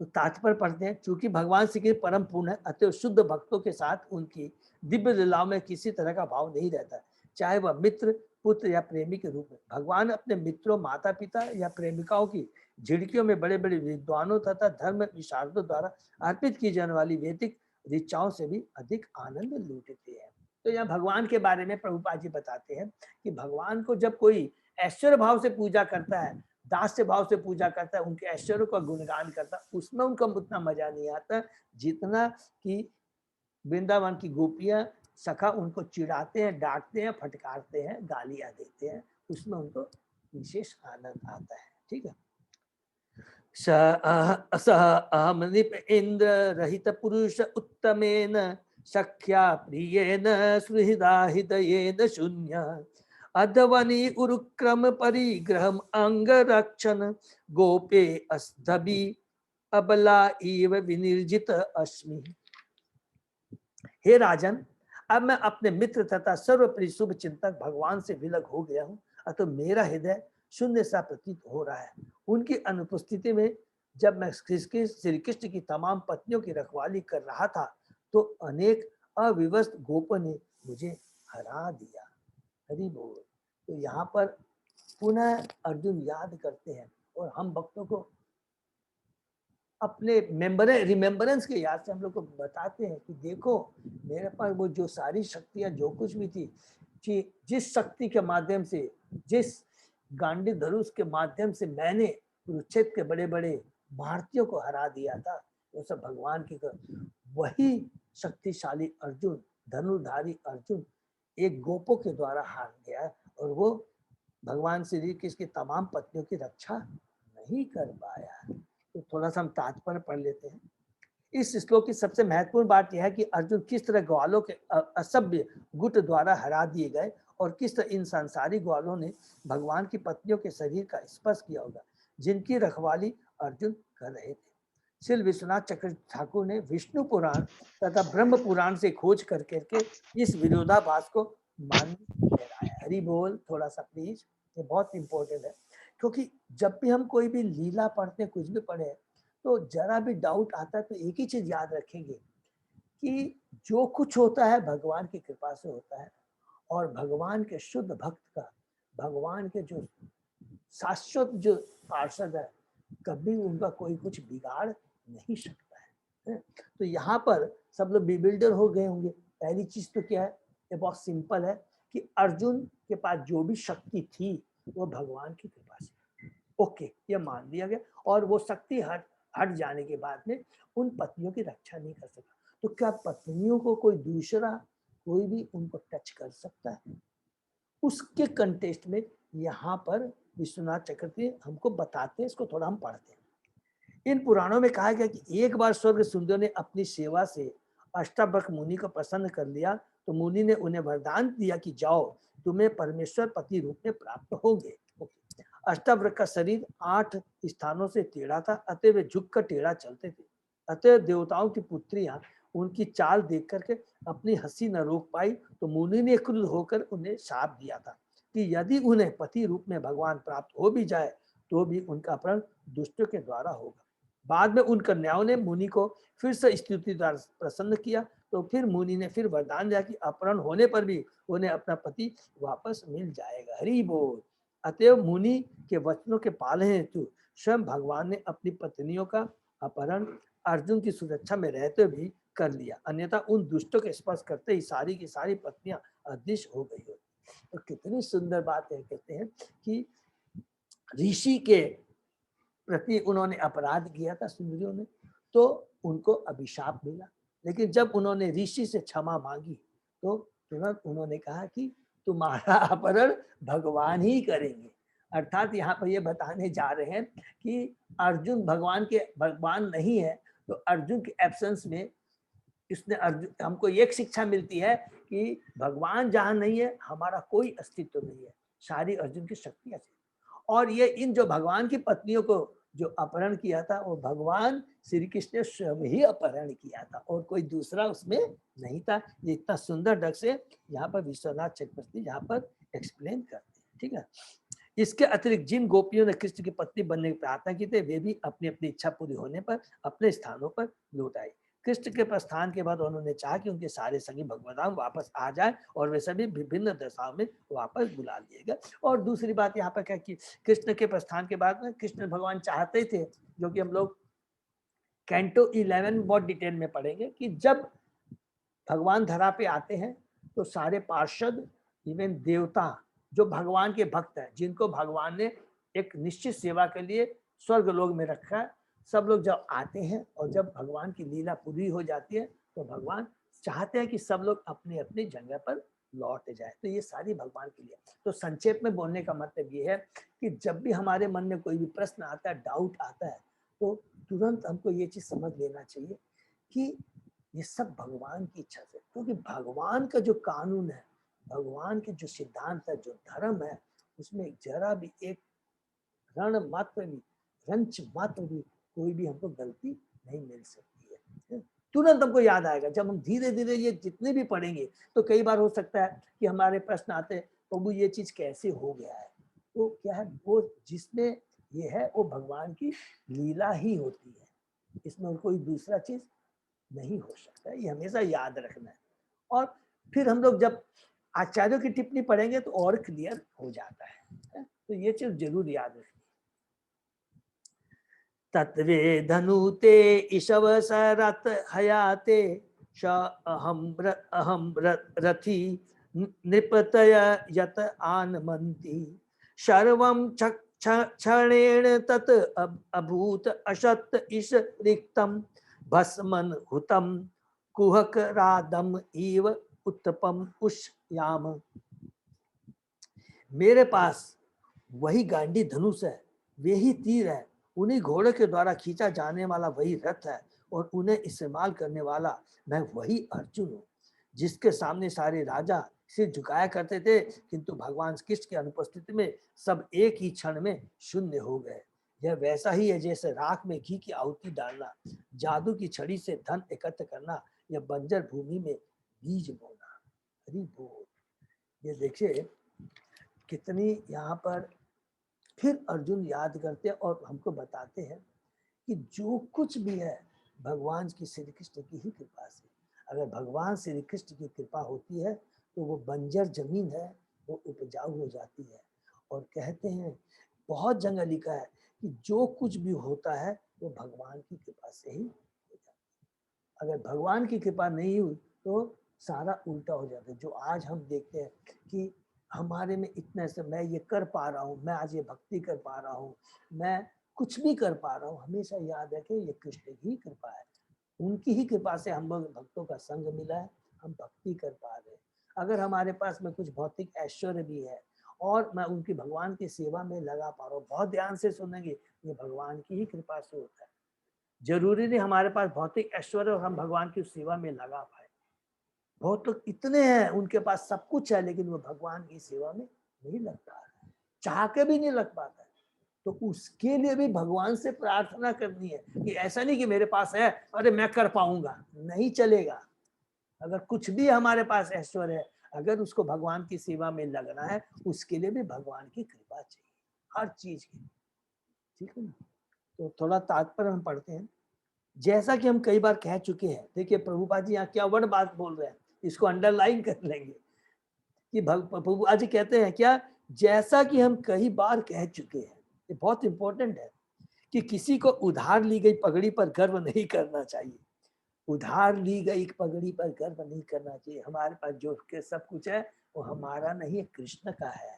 तो तात्पर्य पढ़ते हैं, चूंकि भगवान श्री कृष्ण परम पूर्ण है अतः शुद्ध भक्तों के साथ उनकी दिव्य लीलाओं में किसी तरह का भाव नहीं रहता, चाहे वह मित्र पुत्र या प्रेमी के रूप में। भगवान अपने मित्रों माता पिता या प्रेमिकाओं की झिड़कियों में बड़े बड़े विद्वानों तथा धर्म विशारदों द्वारा अर्पित की जाने वाली वैदिक ऋचाओं से भी अधिक आनंद लूटते हैं। तो यहाँ भगवान के बारे में प्रभुपाद जी बताते हैं कि भगवान को जब कोई ऐश्वर्य भाव से पूजा करता है, दास्य भाव से पूजा करता है, उनके ऐश्वर्य का गुणगान करता है, उसमें उनका उतना मजा नहीं आता जितना कि वृंदावन की गोपियां सखा उनको चिढ़ाते हैं, डांटते हैं, फटकारते हैं, गालियां देते हैं, उसमें उनको विशेष आनंद आता है। ठीक है, सह अहम निप इंद्र रहित पुरुष उत्तमेन सख्या प्रियेन सुहृदा हृदयेन शून्य अधवनी उरुक्रम परिग्रहम अंग रक्षण गोपे अस्तभि अबला इव विनिर्जित अस्मि। हे राजन, अब मैं अपने मित्र तथा सर्वप्रिय शुभ चिंतक भगवान से विलग हो गया हूँ, अतः मेरा हृदय शून्य सा प्रतीत हो रहा है। उनकी अनुपस्थिति में जब मैं श्री कृष्ण की तमाम पत्नियों की रखवाली कर रहा था तो अनेक अविवस्त गोपों ने मुझे हरा दिया। हरि बोल। तो यहाँ पर पुनः अर्जुन याद करते हैं और हम भक्तों को अपने रिमेम्बरेंस के याद से हम लोग को बताते हैं कि देखो मेरे पास वो जो सारी शक्तियां जो कुछ भी थी, जिस शक्ति के माध्यम से, जिस गांडी धनुष के माध्यम से मैंने कुरुक्षेत्र के बड़े बड़े भारतीयों को हरा दिया था, वो सब भगवान की वही शक्तिशाली अर्जुन, धनुर्धारी अर्जुन एक गोपों के द्वारा हार गया और वो भगवान श्री कृष्ण की तमाम पत्नियों की रक्षा नहीं कर पाया। तो थोड़ा सा हम तात्पर्य पढ़ लेते हैं। इस श्लोक की सबसे महत्वपूर्ण बात यह है कि अर्जुन किस तरह ग्वालों के असभ्य गुट द्वारा हरा दिए गए और किस तरह इन सांसारिक ग्वालों ने भगवान की पत्नियों के शरीर का स्पर्श किया होगा जिनकी रखवाली अर्जुन कर रहे थे। श्री विश्वनाथ चक्र ठाकुर ने विष्णु पुराण तथा ब्रह्म पुराण से खोज करके इस विरोधाभास को मान रहा है। हरि बोल। थोड़ा सा प्लीज, ये बहुत इंपॉर्टेंट है क्योंकि जब भी हम कोई भी लीला पढ़ते हैं, कुछ भी पढ़े, तो जरा भी डाउट आता है तो एक ही चीज याद रखेंगे कि जो कुछ होता है भगवान की कृपा से होता है और भगवान के शुद्ध भक्त का, भगवान के जो शाश्वत जो पार्षद है, कभी उनका कोई कुछ बिगाड़ नहीं सकता है। तो यहाँ पर सब लोग बिबिल्डर हो गए होंगे। पहली चीज तो क्या है, ये बहुत सिंपल है कि अर्जुन के पास जो भी शक्ति थी वो भगवान की कृपा से, ओके, ये मान लिया गया। और वो शक्ति हट जाने के बाद में उन पत्नियों की रक्षा नहीं कर सका। तो क्या पत्नियों को कोई दूसरा कोई भी उनको टच कर सकता है? उसके कंटेस्ट में यहाँ पर विश्वनाथ चक्रवर्ती हमको बताते हैं, इसको थोड़ा हम पढ़ते हैं। इन पुराणों में कहा गया कि एक बार स्वर्ग सुंदर ने अपनी सेवा से अष्टावक्र मुनि को प्रसन्न कर लिया तो मुनि ने उन्हें वरदान दिया कि जाओ, तुम्हें परमेश्वर पति रूप में प्राप्त होंगे। अष्टावक्र का शरीर 8 स्थानों से टेढ़ा था, अतः वे झुक कर टेढ़ा चलते थे। अतः देवताओं की पुत्रियां उनकी चाल देख करके अपनी हंसी न रोक पाई तो मुनि ने क्रुद्ध होकर उन्हें शाप दिया था कि यदि उन्हें पति रूप में भगवान प्राप्त हो भी जाए तो भी उनका अपहरण दुष्टों के द्वारा होगा। बाद में उन कन्याओं ने मुनि को फिर से स्तुति द्वारा प्रसन्न किया तो फिर मुनि ने फिर वरदान दिया कि अपहरण होने पर भी उन्हें अपना पति वापस मिल जाएगा। हरि बोल। अतएव मुनि के वचनों के पालन हेतु स्वयं भगवान ने अपनी पत्नियों का अपहरण अर्जुन की सुरक्षा में रहते भी कर लिया, अन्यथा उन दुष्टों के स्पर्श करते ही सारी की सारी पत्नियां अदृश्य हो गई होती। तो कितनी सुंदर बात है, कहते हैं कि ऋषि के प्रति उन्होंने अपराध किया था सुंदरियों ने, तो उनको अभिशाप मिला, लेकिन जब उन्होंने ऋषि से क्षमा मांगी तो तुरंत उन्होंने कहा कि तुम्हारा अपहरण भगवान ही करेंगे। अर्थात यहाँ पर ये बताने जा रहे हैं कि अर्जुन भगवान नहीं है, तो अर्जुन के एब्सेंस में इसने अर्जुन हमको एक शिक्षा मिलती है कि भगवान जहाँ नहीं है हमारा कोई अस्तित्व नहीं है, सारी अर्जुन की शक्तियां थी। और ये इन जो भगवान की पत्नियों को जो अपहरण किया था वो भगवान श्री कृष्ण ने स्वयं ही अपहरण किया था और कोई दूसरा उसमें नहीं था। ये इतना सुंदर ढंग से यहाँ पर विश्वनाथ चक्रवर्ती यहाँ पर एक्सप्लेन करते हैं। ठीक है। इसके अतिरिक्त जिन गोपियों ने कृष्ण की पत्नी बनने की प्रार्थना की थी वे भी अपनी अपनी इच्छा पूरी होने पर अपने स्थानों पर लौट आई। कृष्ण के प्रस्थान के बाद उन्होंने चाहा कि उनके सारे संगी भगवदाम वापस आ जाए और वे सभी विभिन्न दशाओं में वापस बुला लिए गए। और दूसरी बात यहाँ पर क्या कि कृष्ण के प्रस्थान के बाद में कृष्ण भगवान चाहते थे, जो कि हम लोग कैंटो 11 में बहुत डिटेल में पढ़ेंगे, कि जब भगवान धरा पे आते हैं तो सारे पार्षद इवन देवता जो भगवान के भक्त हैं, जिनको भगवान ने एक निश्चित सेवा के लिए स्वर्ग लोक में रखा है, सब लोग जब आते हैं और जब भगवान की लीला पूरी हो जाती है तो भगवान चाहते हैं कि सब लोग अपनी अपनी जगह पर लौट जाए। तो ये सारी भगवान के लिए। तो संक्षेप में बोलने का मतलब ये है कि जब भी हमारे मन में कोई भी प्रश्न आता है, डाउट आता है, तो तुरंत हमको ये चीज समझ लेना चाहिए कि ये सब भगवान की इच्छा से, क्योंकि भगवान का जो कानून है, भगवान के जो सिद्धांत है, जो धर्म है, उसमें जरा भी एक रण मात्र भी, रंच मात्र भी कोई भी हमको गलती नहीं मिल सकती है। तुरंत हमको याद आएगा। जब हम धीरे धीरे ये जितने भी पढ़ेंगे तो कई बार हो सकता है कि हमारे प्रश्न आते हैं, प्रभु ये चीज कैसे हो गया है। तो क्या है, वो जिसमें ये है वो भगवान की लीला ही होती है, इसमें कोई दूसरा चीज नहीं हो सकता, ये हमेशा याद रखना है। और फिर हम लोग जब आचार्यों की टिप्पणी पढ़ेंगे तो और क्लियर हो जाता है। तो ये चीज जरूर याद रखनी। तत्वे धनुते ईशव सरत हयाते श अहम रथी नृपतय यत आनमन्ति सर्वं क्षणेन तत् अभूत असत ईश रिक्तम भस्मन हुतम कुहक रादम इव उत्तपम उष्याम। मेरे पास वही गांडी धनुष है, वे ही तीर है, उन्हीं घोड़े के द्वारा खींचा जाने वाला वही रथ है, और उन्हें इस्तेमाल करने वाला मैं वही अर्जुन हूँ, जिसके सामने सारे राजा सिर झुकाया करते थे, किंतु भगवान कृष्ण की अनुपस्थिति में सब एक ही क्षण में शून्य हो गए। यह वैसा ही है जैसे राख में घी की आहुति डालना, जादू की छड़ी से धन एकत्र करना, या बंजर भूमि में बीज बोना। हरि बोल। ये देखिए कितनी यहाँ पर फिर अर्जुन याद करते हैं और हमको बताते हैं कि जो कुछ भी है भगवान की श्री कृष्ण की ही कृपा से। अगर भगवान श्री कृष्ण की कृपा होती है तो वो बंजर जमीन है वो उपजाऊ हो जाती है। और कहते हैं, बहुत जगह लिखा है कि जो कुछ भी होता है वो भगवान की कृपा से ही हो जाता है। अगर भगवान की कृपा नहीं हुई तो सारा उल्टा हो जाता है। जो आज हम देखते हैं कि हमारे में इतना से मैं ये कर पा रहा हूँ, मैं आज ये भक्ति कर पा रहा हूँ, मैं कुछ भी कर पा रहा हूँ, हमेशा याद है कि ये कृष्ण की कृपा है। उनकी ही कृपा से हम लोग भक्तों का संग मिला है, हम भक्ति कर पा रहे हैं। अगर हमारे पास में कुछ भौतिक ऐश्वर्य भी है और मैं उनकी भगवान की सेवा में लगा पा रहा हूँ, बहुत ध्यान से सुनेंगे, ये भगवान की ही कृपा से होता है। जरूरी नहीं हमारे पास भौतिक ऐश्वर्य और हम भगवान की सेवा में लगा पाए। बहुत लोग इतने हैं, उनके पास सब कुछ है, लेकिन वो भगवान की सेवा में नहीं लग पा रहा, चाह के भी नहीं लग पाता है। तो उसके लिए भी भगवान से प्रार्थना करनी है कि ऐसा नहीं कि मेरे पास है अरे मैं कर पाऊंगा, नहीं चलेगा। अगर कुछ भी हमारे पास ऐश्वर्य है, अगर उसको भगवान की सेवा में लगना है, उसके लिए भी भगवान की कृपा चाहिए, हर चीज की। ठीक है ना। तो थोड़ा तात्पर्य हम पढ़ते हैं। जैसा कि हम कई बार कह चुके हैं, देखिए प्रभुपाद जी यहाँ क्या वर्ड बात बोल रहे हैं, इसको अंडरलाइन कर लेंगे कि प्रभुपाद जी कहते हैं क्या, जैसा कि हम कई बार कह चुके हैं। ये बहुत इंपॉर्टेंट है कि किसी को उधार ली गई पगड़ी पर गर्व नहीं करना चाहिए। उधार ली गई पगड़ी पर गर्व नहीं करना चाहिए। हमारे पास जो सब कुछ है वो हमारा नहीं है, कृष्ण का है।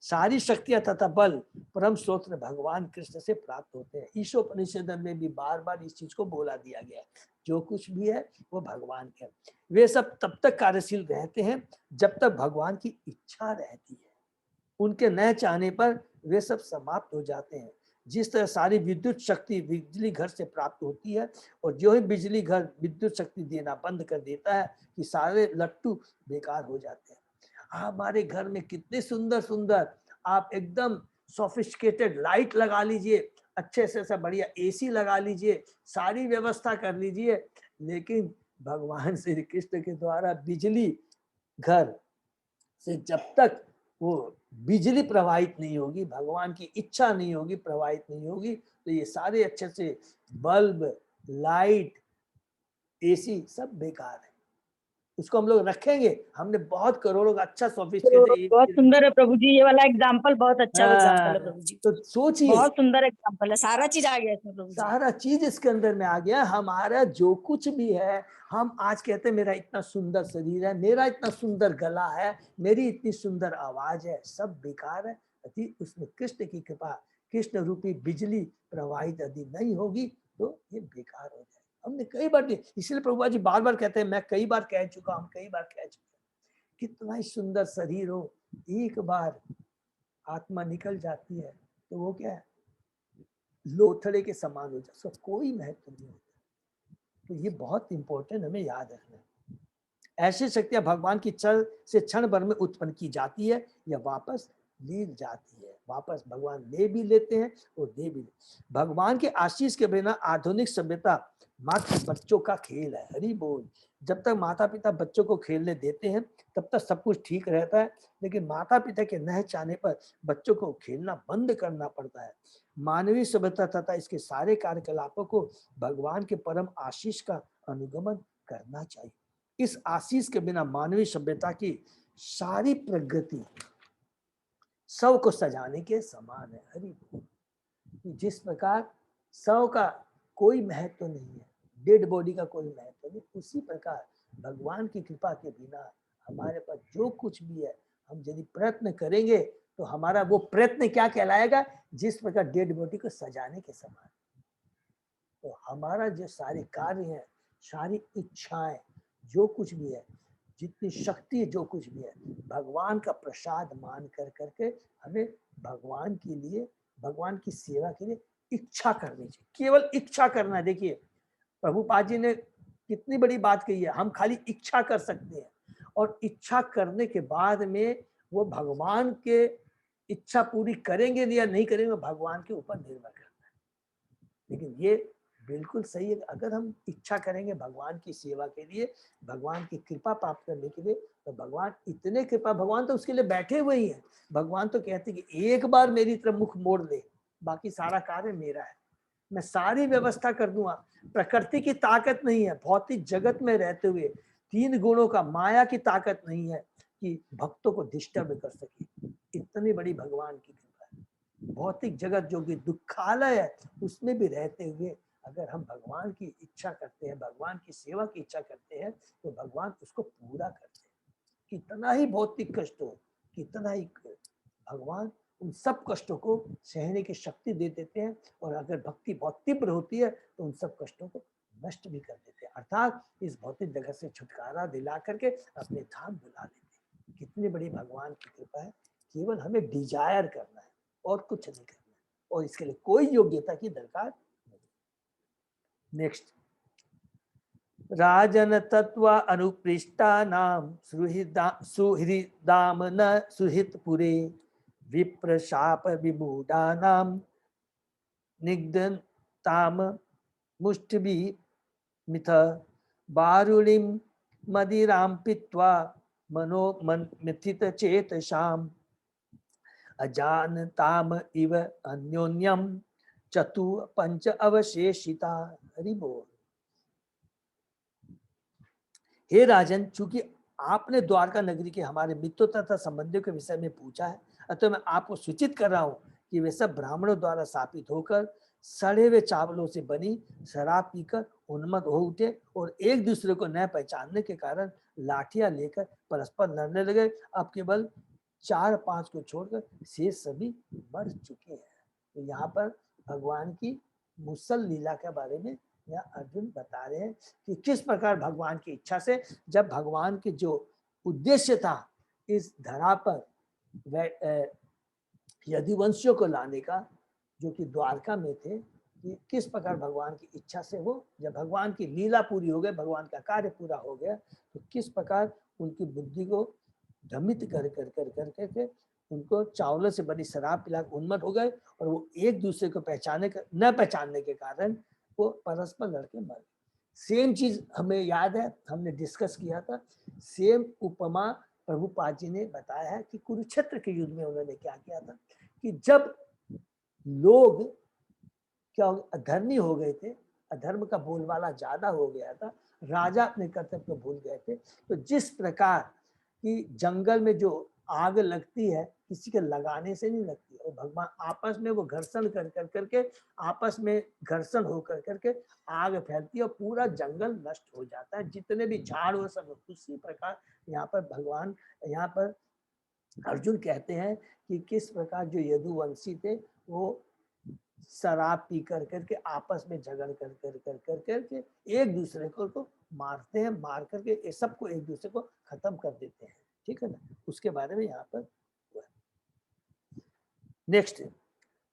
सारी शक्तियां तथा बल परम स्रोत भगवान कृष्ण से प्राप्त होते हैं। ईशोपनिषद में भी बार बार इस चीज को बोला दिया गया है, जो कुछ भी है वो भगवान के। वे सब तब तक कार्यशील रहते हैं जब तक भगवान की इच्छा रहती है। उनके न चाहने पर वे सब समाप्त हो जाते हैं। जिस तरह सारी विद्युत शक्ति बिजली घर से प्राप्त होती है, और जो ही बिजली घर विद्युत शक्ति देना बंद कर देता है कि सारे लट्टू बेकार हो जाते हैं। हमारे घर में कितने सुंदर सुंदर आप एकदम सोफिस्टिकेटेड लाइट लगा लीजिए, अच्छे से सब बढ़िया एसी लगा लीजिए, सारी व्यवस्था कर लीजिए, लेकिन भगवान श्री कृष्ण के द्वारा बिजली घर से जब तक वो बिजली प्रवाहित नहीं होगी, भगवान की इच्छा नहीं होगी, प्रवाहित नहीं होगी, तो ये सारे अच्छे से बल्ब, लाइट, एसी सब बेकार है। उसको हम लोग रखेंगे, हमने बहुत करोड़ों का अच्छा तो सोफिस्टिकेटेड बहुत सुंदर है प्रभु जी, ये वाला एग्जाम्पल बहुत अच्छा एग्जाम्पल है प्रभु जी। तो सोचिए, बहुत सुंदर एग्जाम्पल है, सारा चीज आ गया इसमें प्रभु जी। सारा चीज इसके अंदर में आ गया। हमारा जो कुछ भी है, हम आज कहते हैं मेरा इतना सुंदर शरीर है, मेरा इतना सुंदर गला है, मेरी इतनी सुंदर आवाज है, सब बेकार है यदि उसमें कृष्ण की कृपा, कृष्ण रूपी बिजली प्रवाहित यदि नहीं होगी तो ये बेकार हो जाए। हमने कई बार, इसलिए प्रभुपाद जी बार बार कहते हैं, मैं कई बार कह चुका, हम कई बार कह चुके, कितना ही सुंदर शरीर हो, एक बार आत्मा निकल जाती है तो वो क्या है, लोथड़े के समान हो जाए, उसका कोई महत्व नहीं होता। तो ये बहुत इंपॉर्टेंट हमें याद रखना है। ऐसी शक्तियां भगवान की इच्छा से क्षण भर में उत्पन्न की जाती है या वापस ली जाती है। वापस भगवान ले भी लेते हैं और दे भी लेते। भगवान के आशीष के बिना आधुनिक सभ्यता मात्र बच्चों का खेल है। हरि बोल। जब तक माता पिता बच्चों को खेलने देते हैं तब तक सब कुछ ठीक रहता है, लेकिन माता पिता के न चाहने पर बच्चों को खेलना बंद करना पड़ता है। मानवीय सभ्यता तथा इसके सारे कार्यकलापों को भगवान के परम आशीष का अनुगमन करना चाहिए। इस आशीष के बिना मानवीय सभ्यता की सारी प्रगति शव को सजाने के समान है। हरि बोल। जिस प्रकार शव का कोई महत्व नहीं है, डेड बॉडी का कोई महत्व नहीं, उसी प्रकार भगवान की कृपा के बिना हमारे पास जो कुछ भी है, हम यदि प्रयत्न करेंगे तो हमारा वो प्रयत्न क्या कहलाएगा, जिस प्रकार डेड बॉडी को सजाने के समान। तो हमारा जो सारे कार्य है, सारी इच्छाएं, जो कुछ भी है, जितनी शक्ति जो कुछ भी है, भगवान का प्रसाद मान कर करके हमें भगवान के लिए, भगवान की सेवा के लिए इच्छा करनी चाहिए। केवल इच्छा करना। देखिए प्रभुपाद जी ने कितनी बड़ी बात कही है, हम खाली इच्छा कर सकते हैं, और इच्छा करने के बाद में वो भगवान के इच्छा पूरी करेंगे या नहीं करेंगे भगवान के ऊपर निर्भर करता है। लेकिन ये बिल्कुल सही है, अगर हम इच्छा करेंगे भगवान की सेवा के लिए, भगवान की कृपा प्राप्त करने के लिए, तो भगवान इतने कृपा, भगवान तो उसके लिए बैठे हुए ही हैं। भगवान तो कहते हैं कि एक बार मेरी तरफ मुख मोड़ ले, बाकी सारा कार्य मेरा है, मैं सारी व्यवस्था कर दूंगा। प्रकृति की ताकत नहीं है, भौतिक जगत में रहते हुए तीन गुणों का, माया की ताकत नहीं है कि भक्तों को डिस्टर्ब कर सके। इतनी बड़ी भगवान की कृपा है। भौतिक जगत जो कि दुखालय है, उसमें भी रहते हुए अगर हम भगवान की इच्छा करते हैं, भगवान की सेवा की इच्छा करते हैं, तो भगवान उसको पूरा करते हैं। कितना ही भौतिक कष्ट हो, कितना ही, भगवान उन सब कष्टों को सहने की शक्ति दे देते हैं, और अगर भक्ति बहुत तीव्र होती है तो उन सब कष्टों को नष्ट भी कर देते हैं, अर्थात इस भौतिक जगत से छुटकारा दिला करके अपने धाम बुला देते हैं। कितनी बड़ी भगवान की कृपा है। केवल हमें डिजायर करना है और कुछ नहीं करना है, और इसके लिए कोई योग्यता की दरकार नहीं। नेक्स्ट, राजन तत्व अनुपृष्टा नाम सुहृदाम न सुहित पुरे विप्र शाप विमूढ़ानाम निग्धताम मुष्टिभि मिथ बारुणिम मदिराम पित्वा मनो मिथित चेतसाम अजानताम इव अन्योन्यम चतु पंच अवशेषिता। हरि बोल। हे राजन, चूंकि आपने द्वारका नगरी के हमारे मित्रों तथा संबंधियों के विषय में पूछा है, अतः मैं आपको सूचित कर रहा हूँ कि वे सब ब्राह्मणों द्वारा स्थापित होकर सड़े हुए चावलों से बनी शराब पीकर उन्मत्त हो उठे, और एक दूसरे को न पहचानने के कारण लाठियां लेकर परस्पर लड़ने लगे। अब केवल 4-5 को छोड़कर शेष सभी मर चुके हैं। तो यहाँ पर भगवान की मुसल लीला के बारे में यहाँ अर्जुन बता रहे हैं कि किस प्रकार भगवान की इच्छा से, जब भगवान के जो उद्देश्य था इस धरा पर यदुवंशियों को लाने का, जो कि द्वारका में थे, कि किस प्रकार भगवान की इच्छा से वो, जब भगवान की लीला पूरी हो गई, भगवान का कार्य पूरा हो गया, तो किस प्रकार उनकी बुद्धि को भ्रमित कर कर कर कर करके उनको चावलों से बनी शराब पिला उन्मत्त हो गए, और वो एक दूसरे को न पहचानने के कारण वो परस्पर लड़के मर गए। सेम चीज हमें याद है, हमने डिस्कस किया था, सेम उपमा प्रभुपाद जी ने बताया है कि कुरुक्षेत्र के युद्ध में उन्होंने क्या किया था, कि जब लोग क्या अधर्मी हो गए थे, अधर्म का बोलबाला ज्यादा हो गया था, राजा अपने कर्तव्य को भूल गए थे, तो जिस प्रकार कि जंगल में जो आग लगती है किसी के लगाने से नहीं लगती, और भगवान आपस में वो घर्षण कर कर करके, आपस में घर्षण हो कर करके आग फैलती है और पूरा जंगल नष्ट हो जाता है, जितने भी झाड़ वो सब। उसी प्रकार यहाँ पर भगवान, यहाँ पर अर्जुन कहते हैं कि किस प्रकार जो यदुवंशी थे वो शराब पी कर करके आपस में झगड़ कर कर कर कर करके एक दूसरे को मारते हैं, मार करके सबको एक दूसरे को खत्म कर देते हैं। ठीक है ना, उसके बारे में यहाँ पर। नेक्स्ट,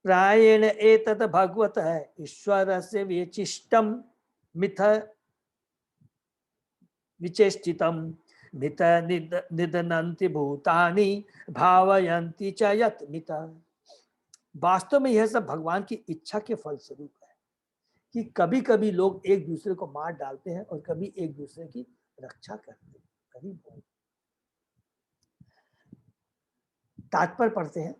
प्रायेण एतत् भगवतः ईश्वरस्य विचिष्टं मिथ विचेष्टितं मिथ निदनन्ति भूतानि भावयन्ति च यत् मिथ। वास्तव में यह सब भगवान की इच्छा के फलस्वरूप है। कि कभी कभी लोग एक दूसरे को मार डालते हैं और कभी एक दूसरे की रक्षा करते हैं। कभी तात्पर्य पढ़ते हैं।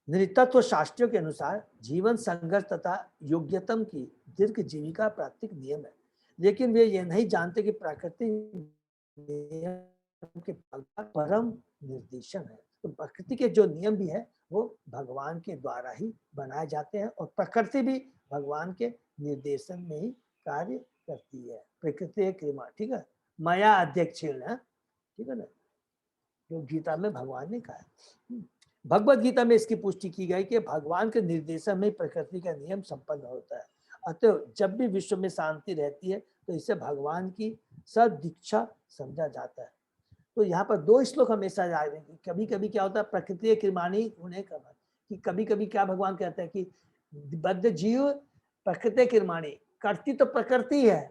नृतत्व शास्त्रियों के अनुसार जीवन संघर्ष तथा योग्यतम की दीर्घ जीविका प्राकृतिक नियम है, लेकिन वे ये नहीं जानते कि प्राकृतिक नियम के परम निर्देशन है। तो प्रकृति के जो नियम भी है वो भगवान के द्वारा ही बनाए जाते हैं और प्रकृति भी भगवान के निर्देशन में ही कार्य करती है। प्रकृति क्रिमा, ठीक है, माया अध्यक्ष है, ठीक है ना, जो गीता में भगवान ने कहा है। भगवत गीता में इसकी पुष्टि की गई कि भगवान के निर्देशन में प्रकृति का नियम संपन्न होता है। अतः जब भी विश्व में शांति रहती है तो इसे भगवान की सदीक्षा समझा जाता है। तो यहाँ पर दो श्लोक हमेशा याद रखें। कभी कभी क्या होता है, प्रकृति कृमाणी होने का कि कभी कभी क्या भगवान कहते हैं कि बद्ध जीव प्रकृति कृमाणी, करती तो प्रकृति है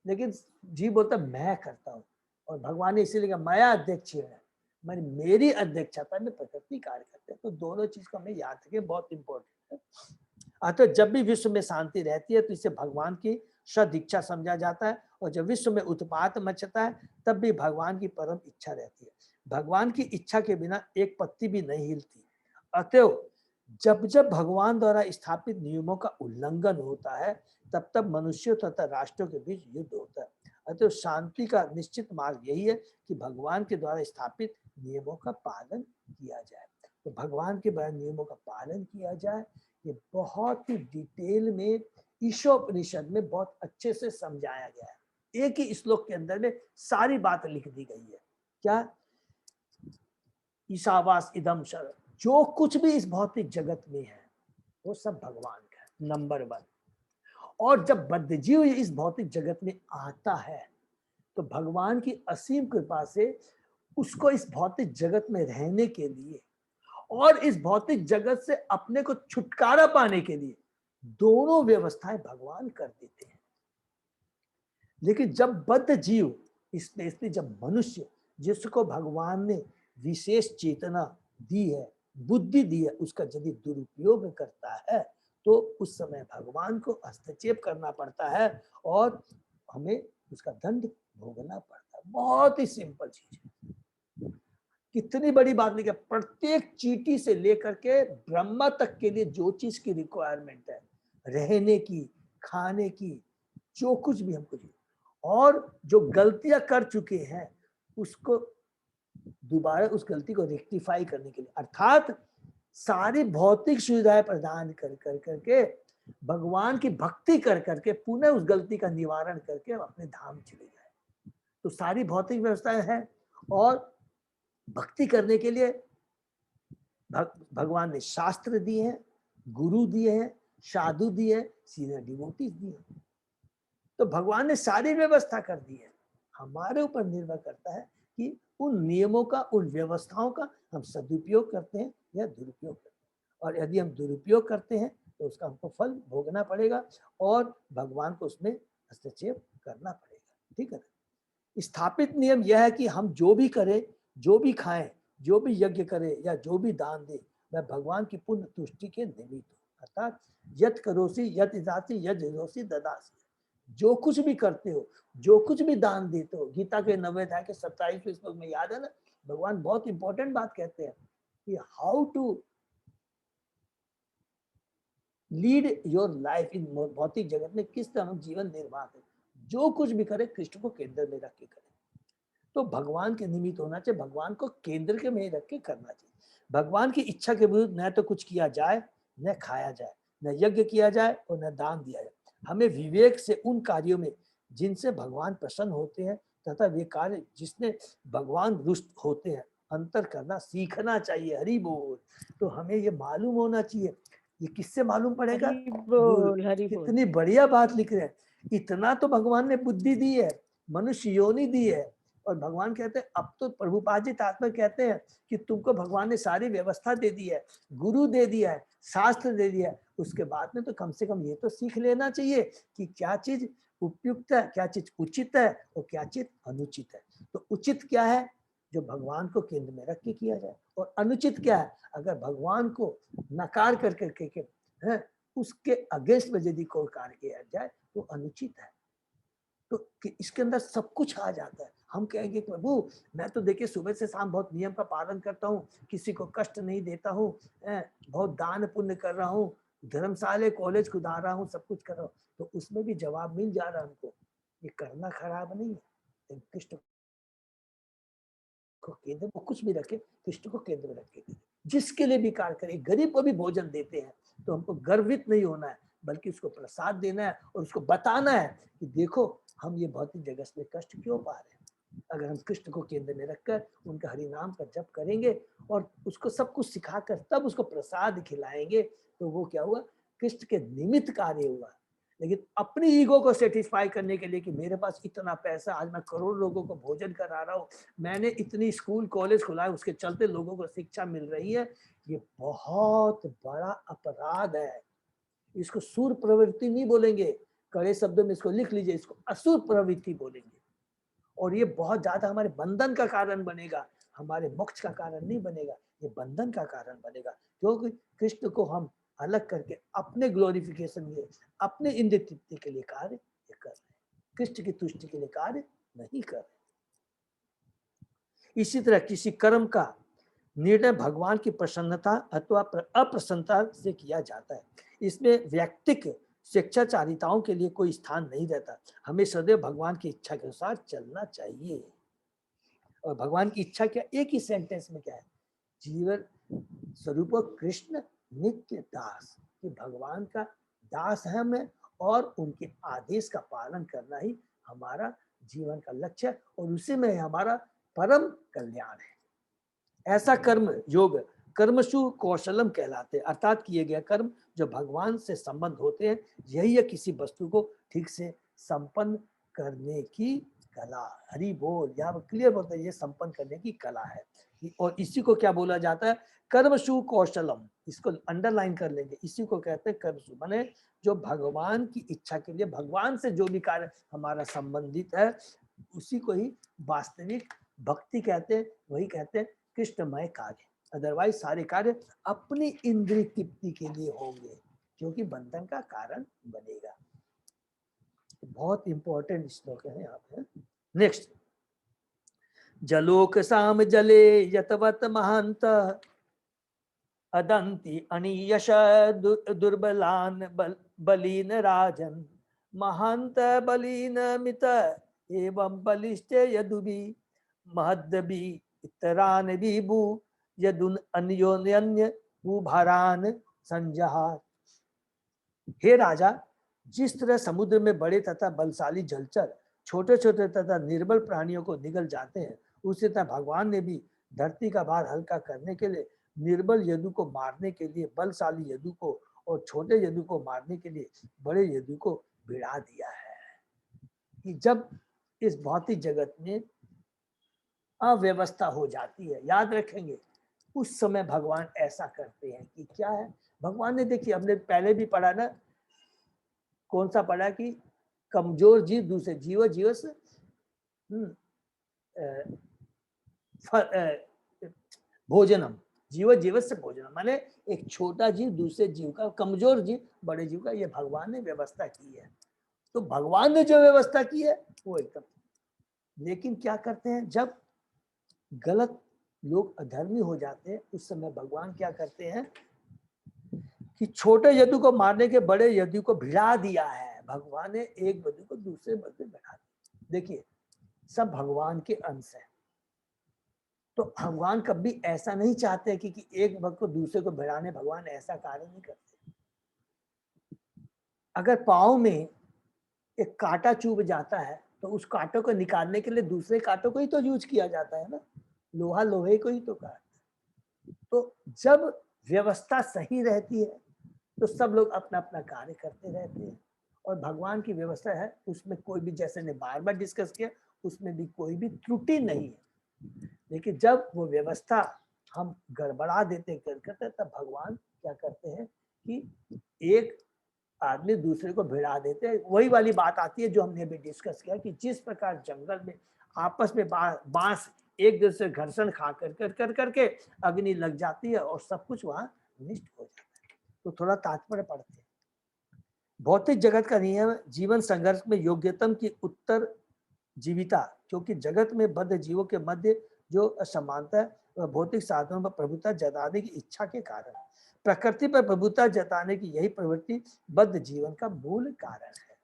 लेकिन जीव बोलता मैं करता हूँ। और भगवान ने इसीलिए कहा माया अध्यक्ष है, मेरी अध्यक्षता में प्रकृति कार्य करते हैं। तो दोनों चीज को हमें याद रखें, बहुत इंपॉर्टेंट है। अतः जब भी विश्व में शांति रहती है तो इसे भगवान की सदीक्षा समझा जाता है, और जब विश्व में उत्पात मचता है तब भी भगवान की परम इच्छा रहती है। भगवान की इच्छा के बिना एक पत्ती भी नहीं हिलती। अतः जब जब भगवान द्वारा स्थापित नियमों का उल्लंघन होता है तब तब मनुष्यों तथा राष्ट्रों के बीच युद्ध होता है। अतः शांति का निश्चित मार्ग यही है कि भगवान के द्वारा स्थापित नियमों का पालन किया जाए। तो भगवान के नियमों का पालन किया जाए, ये बहुत ही डिटेल में ईशोपनिषद में बहुत अच्छे से समझाया गया है। एक ही श्लोक के अंदर में सारी बात लिख दी गई है। क्या? ईशावास इदम शर, जो कुछ भी इस भौतिक जगत में है वो सब भगवान का है, नंबर 1। और जब बद्धजीव इस भौतिक जगत में आता है तो भगवान की असीम कृपा से उसको इस भौतिक जगत में रहने के लिए और इस भौतिक जगत से अपने को छुटकारा पाने के लिए दोनों व्यवस्थाएं भगवान कर देते हैं। लेकिन जब बद्ध जीव, स्पेशली जब मनुष्य जिसको भगवान ने विशेष चेतना दी है, बुद्धि दी है, उसका यदि दुरुपयोग करता है तो उस समय भगवान को हस्तक्षेप करना पड़ता है और हमें उसका दंड भोगना पड़ता है। बहुत ही सिंपल चीज है, कितनी बड़ी बात नहीं है। प्रत्येक चींटी से लेकर के ब्रह्मा तक के लिए जो चीज की रिक्वायरमेंट है, रहने की, खाने की, जो कुछ भी हमको चाहिए, और जो गलतियां कर चुके हैं उसको दोबारा उस गलती को रेक्टिफाई करने के लिए, अर्थात सारी भौतिक सुविधाएं प्रदान कर करके भगवान की भक्ति कर करके पुनः उस गलती का निवारण करके अपने धाम चले जाए। तो सारी भौतिक व्यवस्थाएं हैं और भक्ति करने के लिए भगवान ने शास्त्र दिए हैं, गुरु दिए हैं, साधु दिए हैं, सीनियर डिवोटीज दिए हैं। तो भगवान ने सारी व्यवस्था कर दी है। हमारे ऊपर निर्भर करता है कि उन नियमों का, उन व्यवस्थाओं का हम सदुपयोग करते हैं या दुरुपयोग करते हैं। और यदि हम दुरुपयोग करते हैं तो उसका हमको फल भोगना पड़ेगा और भगवान को उसमें हस्तक्षेप करना पड़ेगा। ठीक है ना? स्थापित नियम यह है कि हम जो भी करें, जो भी खाएं, जो भी यज्ञ करें या जो भी दान दे, वह भगवान की पुण्य तुष्टि के निमित्त हो। अर्थात यत करोसी यत इदासी यत हिरोसी ददासी, जो कुछ भी करते हो, जो कुछ भी दान देते हो, गीता के 90 अध्याय के 27वें श्लोक में याद है ना, भगवान बहुत इंपॉर्टेंट बात कहते हैं कि how to lead your life in भौतिक जगत में, किस तरह हम जीवन निर्वाह करें। जो कुछ भी करें कृष्ण को केंद्र में रख के करें। तो भगवान के निमित्त होना चाहिए, भगवान को केंद्र के में रख के करना चाहिए। भगवान की इच्छा के विरुद्ध न तो कुछ किया जाए, न खाया जाए, न यज्ञ किया जाए और न दान दिया जाए। हमें विवेक से उन कार्यों में जिनसे भगवान प्रसन्न होते हैं तथा वे कार्य जिसने भगवान रुष्ट होते हैं अंतर करना सीखना चाहिए। हरि बोल। तो हमें ये मालूम होना चाहिए। ये किससे मालूम पड़ेगा? हरि बोल, हरि बोल। कितनी बढ़िया बात लिख रहे हैं। इतना तो भगवान ने बुद्धि दी है, मनुष्य योनि दी है, और भगवान कहते हैं, अब तो प्रभुपाद जी तात्पर्य कहते हैं कि तुमको भगवान ने सारी व्यवस्था दे दी है, गुरु दे दिया है, शास्त्र दे दिया है, उसके बाद में तो कम से कम ये तो सीख लेना चाहिए कि क्या चीज उपयुक्त है, क्या चीज उचित है और क्या चीज अनुचित है। तो उचित क्या है? जो भगवान को केंद्र में रख के किया जाए। और अनुचित क्या है? अगर भगवान को नकार करके उसके अगेंस्ट में यदि कोई कार्य किया जाए तो अनुचित है। तो इसके अंदर सब कुछ आ जाता है। हम कहेंगे प्रभु मैं तो देखिए सुबह से शाम बहुत नियम का पालन करता हूँ, किसी को कष्ट नहीं देता हूँ, बहुत दान पुण्य कर रहा हूँ, धर्मशाले कॉलेज खुदा रहा हूँ, सब कुछ कर रहा हूँ, तो उसमें भी जवाब मिल जा रहा है हमको। ये करना खराब नहीं है, कृष्ण को केंद्र में कुछ भी रखे, कृष्ण को केंद्र में रखे, जिसके लिए भी कार्य करे, गरीब को भी भोजन देते हैं तो हमको गर्वित नहीं होना है, बल्कि उसको प्रसाद देना है और उसको बताना है कि देखो हम ये भौतिक जगत में कष्ट क्यों पा रहे हैं। अगर हम कृष्ण को केंद्र में रखकर उनका हरि नाम का जप करेंगे और उसको सब कुछ सिखाकर तब उसको प्रसाद खिलाएंगे तो वो क्या हुआ, कृष्ण के निमित्त कार्य हुआ। लेकिन अपनी ईगो को सेटिस्फाई करने के लिए कि मेरे पास इतना पैसा, आज मैं करोड़ लोगों को भोजन करा रहा हूँ, मैंने इतनी स्कूल कॉलेज खुला है, उसके चलते लोगों को शिक्षा मिल रही है, ये बहुत बड़ा अपराध है। इसको सुर प्रवृत्ति नहीं बोलेंगे, कड़े शब्दों में इसको लिख लीजिए, इसको असुर प्रवृत्ति बोलेंगे। और ये बहुत ज्यादा हमारे बंधन का कारण बनेगा, हमारे मोक्ष का कारण नहीं बनेगा, ये बंधन का कारण बनेगा। क्योंकि कृष्ण को हम अलग करके अपने ग्लोरिफिकेशन के, अपने इंद्र तृप्ति के लिए कार्य कर रहे हैं, कृष्ण की तुष्टि के लिए कार्य नहीं कर रहे। इसी तरह किसी कर्म का निर्णय भगवान की प्रसन्नता अथवा अप्रसन्नता से किया जाता है। इसमें व्यक्तिक स्वेच्छाचारिताओं के लिए कोई स्थान नहीं रहता, हमें सदैव भगवान की इच्छा के अनुसार चलना चाहिए। और भगवान की इच्छा क्या, एक ही सेंटेंस में क्या है, जीवन स्वरूप कृष्ण नित्य दास, कि भगवान का दास है हमें और उनके आदेश का पालन करना ही हमारा जीवन का लक्ष्य है और उसी में हमारा परम कल्याण है। ऐसा कर्म योग कर्मशु कौशलम कहलाते हैं, अर्थात किए गए कर्म जो भगवान से संबंध होते हैं, यही है किसी वस्तु को ठीक से संपन्न करने की कला। हरि बोल, यहाँ पर क्लियर बोलते हैं ये संपन्न करने की कला है। और इसी को क्या बोला जाता है, कर्मशु कौशलम, इसको अंडरलाइन कर लेंगे, इसी को कहते हैं कर्मशु, माने जो भगवान की इच्छा के लिए, भगवान से जो भी कार्य हमारा संबंधित है उसी को ही वास्तविक भक्ति कहते हैं, वही कहते हैं कृष्णमय कार्य। अदरवाइज सारे कार्य अपनी इंद्रिय तृप्ति के लिए होंगे, क्योंकि बंधन का कारण बनेगा। बहुत इंपॉर्टेंट श्लोक है यहाँ पे। नेक्स्ट, जलोक साम जले यतवत महांत अदंति अनियश दुर्बलान बलीन राजन महांत बलीन मित एवं बलिष्ठ यदुबी महद्दबी इतरान बीबू यदुन अन्योन्य भूभारान संजहार। हे राजा, जिस तरह समुद्र में बड़े तथा बलशाली जलचर छोटे छोटे तथा निर्बल प्राणियों को निगल जाते हैं, उसी तरह भगवान ने भी धरती का भार हल्का करने के लिए निर्बल यदु को मारने के लिए बलशाली यदु को और छोटे यदु को मारने के लिए बड़े यदु को भिड़ा दिया है। कि जब इस भौतिक जगत में अव्यवस्था हो जाती है, याद रखेंगे उस समय भगवान ऐसा करते हैं कि क्या है, भगवान ने देखिए हमने पहले भी पढ़ा ना, कौन सा पढ़ा कि कमजोर जीव दूसरे जीव जीवस भोजनम, जीव जीवस से भोजनम, माने एक छोटा जीव दूसरे जीव का, कमजोर जीव बड़े जीव का, ये भगवान ने व्यवस्था की है। तो भगवान ने जो व्यवस्था की है वो एकदम, लेकिन क्या करते हैं जब गलत लोग अधर्मी हो जाते हैं उस समय भगवान क्या करते हैं कि छोटे यदु को मारने के बड़े यदु को भिड़ा दिया है। भगवान ने एक यदु को दूसरे यदु में भिड़ा दिया। देखिए सब भगवान के अंश है, तो भगवान कभी ऐसा नहीं चाहते कि एक भक्त को दूसरे को भिड़ाने, भगवान ऐसा कार्य नहीं करते। अगर पाँव में एक कांटा चुभ जाता है तो उस कांटों को निकालने के लिए दूसरे कांटों को ही तो यूज किया जाता है ना, लोहा लोहे को ही तो काटता है। तो जब व्यवस्था सही रहती है तो सब लोग अपना अपना कार्य करते रहते हैं और भगवान की व्यवस्था है उसमें कोई भी, जैसे ने बार बार डिस्कस किया, उसमें भी कोई भी त्रुटि नहीं है। लेकिन जब वो व्यवस्था हम गड़बड़ा देते करते तब भगवान क्या करते हैं कि एक आदमी दूसरे को भिड़ा देते हैं। वही वाली बात आती है जो हमने अभी डिस्कस किया कि जिस प्रकार जंगल में आपस में बांस एक दूसरे घर्षण खा कर करके अग्नि लग जाती है और सब कुछ वहां नष्ट हो जाता है। तो थोड़ा तात्पर्य पढ़ते हैं। भौतिक जगत का नियम जीवन संघर्ष में योग्यतम की उत्तर जीविता, क्योंकि जगत में बद्ध जीवों के मध्य जो असमानता है वह भौतिक साधनों पर प्रभुता जताने की इच्छा के कारण है। प्रकृति पर प्रभुता जताने की यही प्रवृत्ति बद्ध जीवन का मूल कारण है,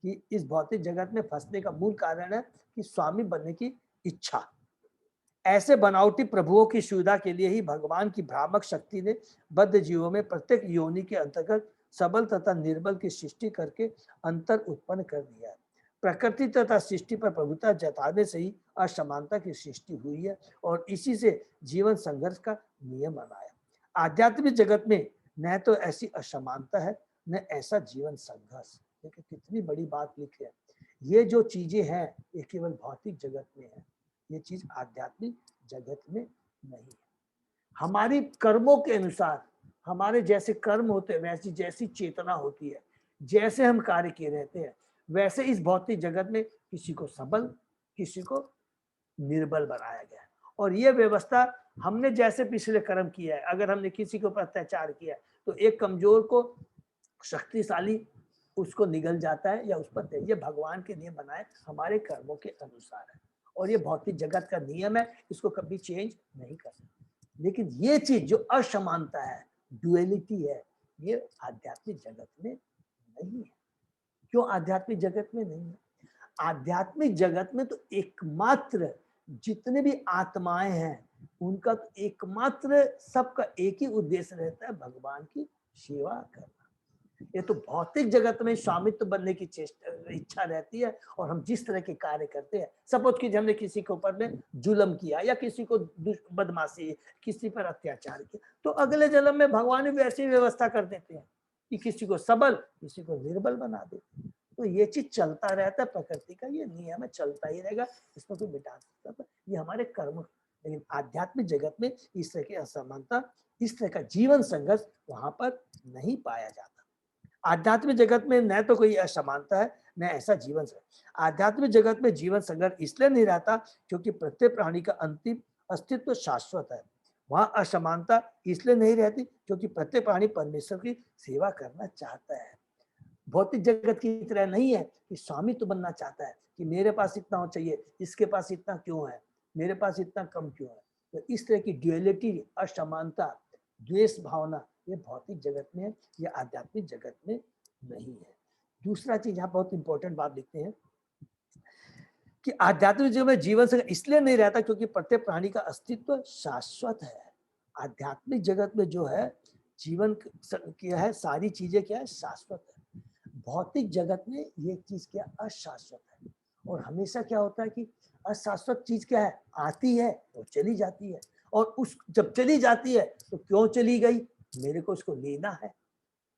कि इस भौतिक जगत में फंसने का मूल कारण है कि स्वामी बनने की इच्छा। ऐसे बनावटी प्रभुओं की सुविधा के लिए ही भगवान की भ्रामक शक्ति ने बद्ध जीवों में प्रत्येक योनि के अंतर्गत सबल तथा निर्बल की सृष्टि करके अंतर उत्पन्न कर दिया है। प्रकृति तथा सृष्टि पर प्रभुता जताने से ही असमानता की सृष्टि हुई है और इसी से जीवन संघर्ष का नियम बनाया। आध्यात्मिक जगत में न तो ऐसी असमानता है न ऐसा जीवन संघर्ष। देखिए कितनी बड़ी बात लिखी है। ये जो चीजें हैं ये केवल भौतिक जगत में है, ये चीज आध्यात्मिक जगत में नहीं है। हमारी कर्मों के अनुसार हमारे जैसे कर्म होते हैं, वैसी जैसी चेतना होती है, जैसे हम कार्य किए रहते हैं, वैसे इस भौतिक जगत में किसी को सबल किसी को निर्बल बनाया गया है। और ये व्यवस्था हमने जैसे पिछले कर्म किया है, अगर हमने किसी के ऊपर अत्याचार किया है तो एक कमजोर को शक्तिशाली उसको निगल जाता है या उस पर, ये भगवान के नियम बनाए हमारे कर्मों के अनुसार है और ये भौतिक जगत का नियम है, इसको कभी चेंज नहीं कर सकते। लेकिन ये चीज जो असमानता है, ड्युअलिटी है, ये आध्यात्मिक जगत में नहीं है। क्यों आध्यात्मिक जगत में नहीं है? आध्यात्मिक जगत में तो एकमात्र जितने भी आत्माएं हैं उनका तो एकमात्र सबका एक ही उद्देश्य रहता है, भगवान की सेवा करना। ये तो भौतिक जगत में स्वामित्व बनने की इच्छा रहती है और हम जिस तरह के कार्य करते हैं, सपोज कि हमने किसी के ऊपर में जुल्म किया या किसी को बदमाशी, किसी पर अत्याचार किया, तो अगले जन्म में भगवान भी ऐसी व्यवस्था कर देते हैं कि किसी को सबल किसी को निर्बल बना देते हैं। तो ये चीज चलता रहता है, प्रकृति का ये नियम है, चलता ही रहेगा, इसमें कोई मिटा नहीं सकता। ये हमारे कर्म। लेकिन आध्यात्मिक जगत में इस तरह की असमानता, इस तरह का जीवन संघर्ष वहां पर नहीं पाया जाता। आध्यात्मिक जगत में न तो कोई असमानता है न ऐसा जीवन संघर्ष। आध्यात्मिक जगत में जीवन संघर्ष इसलिए नहीं रहता क्योंकि प्रत्येक प्राणी का अंतिम अस्तित्व शाश्वत है। वहां असमानता इसलिए नहीं रहती क्योंकि प्रत्येक प्राणी परमेश्वर की सेवा करना चाहता है। भौतिक जगत की तरह नहीं है कि स्वामी तो बनना चाहता है कि मेरे पास इतना हो चाहिए, इसके पास इतना क्यों है, मेरे पास इतना कम क्यों है। तो इस तरह की ड्युअलिटी, असमानता, द्वेष भावना, ये भौतिक जगत में है, ये आध्यात्मिक जगत में नहीं है। दूसरा चीज यहाँ बहुत इंपॉर्टेंट बात लिखते हैं कि आध्यात्मिक जगत में जीवन से इसलिए नहीं रहता क्योंकि प्रत्येक प्राणी का अस्तित्व शाश्वत है। आध्यात्मिक जगत में जो है जीवन क्या है, सारी चीजें क्या है, शाश्वत है। भौतिक जगत में ये चीज क्या अशाश्वत है। और हमेशा क्या होता है कि अशाश्वत चीज क्या है, आती है और चली जाती है, और उस जब चली जाती है तो क्यों चली गई, मेरे को उसको लेना है,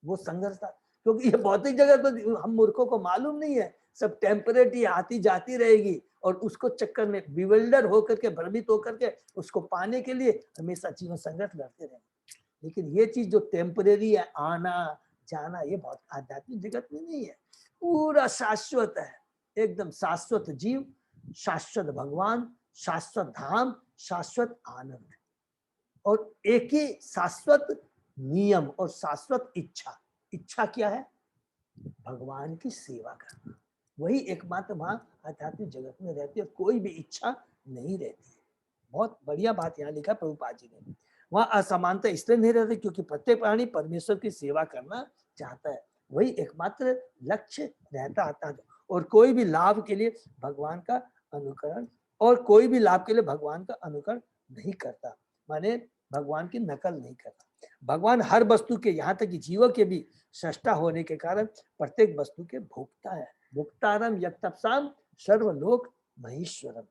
वो संघर्ष था। क्योंकि ये भौतिक जगत में हम मूर्खों को मालूम नहीं है, सब टेम्परेरी आती जाती रहेगी और उसको चक्कर में बिविल्डर होकर के, भ्रमित होकर के उसको पाने के लिए हमेशा जीवन संघर्ष लड़ते रहेंगे। लेकिन ये चीज जो टेम्परेरी है, आना जाना, ये बहुत आध्यात्मिक जगत में नहीं है। पूरा शाश्वत है, एकदम शाश्वत जीव, शाश्वत भगवान, शाश्वत धाम, शाश्वत आनंद और एक ही शाश्वत नियम और शाश्वत इच्छा। इच्छा क्या है, भगवान की सेवा करना। वही एकमात्र वहां आध्यात्मिक जगत में रहती है, कोई भी इच्छा नहीं रहती है। बहुत बढ़िया बात यहाँ लिखा प्रभुपाद जी ने। वहां असमानता इसलिए नहीं रहती क्योंकि प्रत्येक प्राणी परमेश्वर की सेवा करना चाहता है, वही एकमात्र लक्ष्य रहता आता है। और कोई भी लाभ के लिए भगवान का अनुकरण नहीं करता, माने भगवान की नकल नहीं करता। भगवान हर वस्तु के, यहाँ तक कि जीवों के भी सृष्टा होने के कारण प्रत्येक वस्तु के भोक्ता है। भोक्तारम यक्तप्साम सर्वलोक महेश्वरम।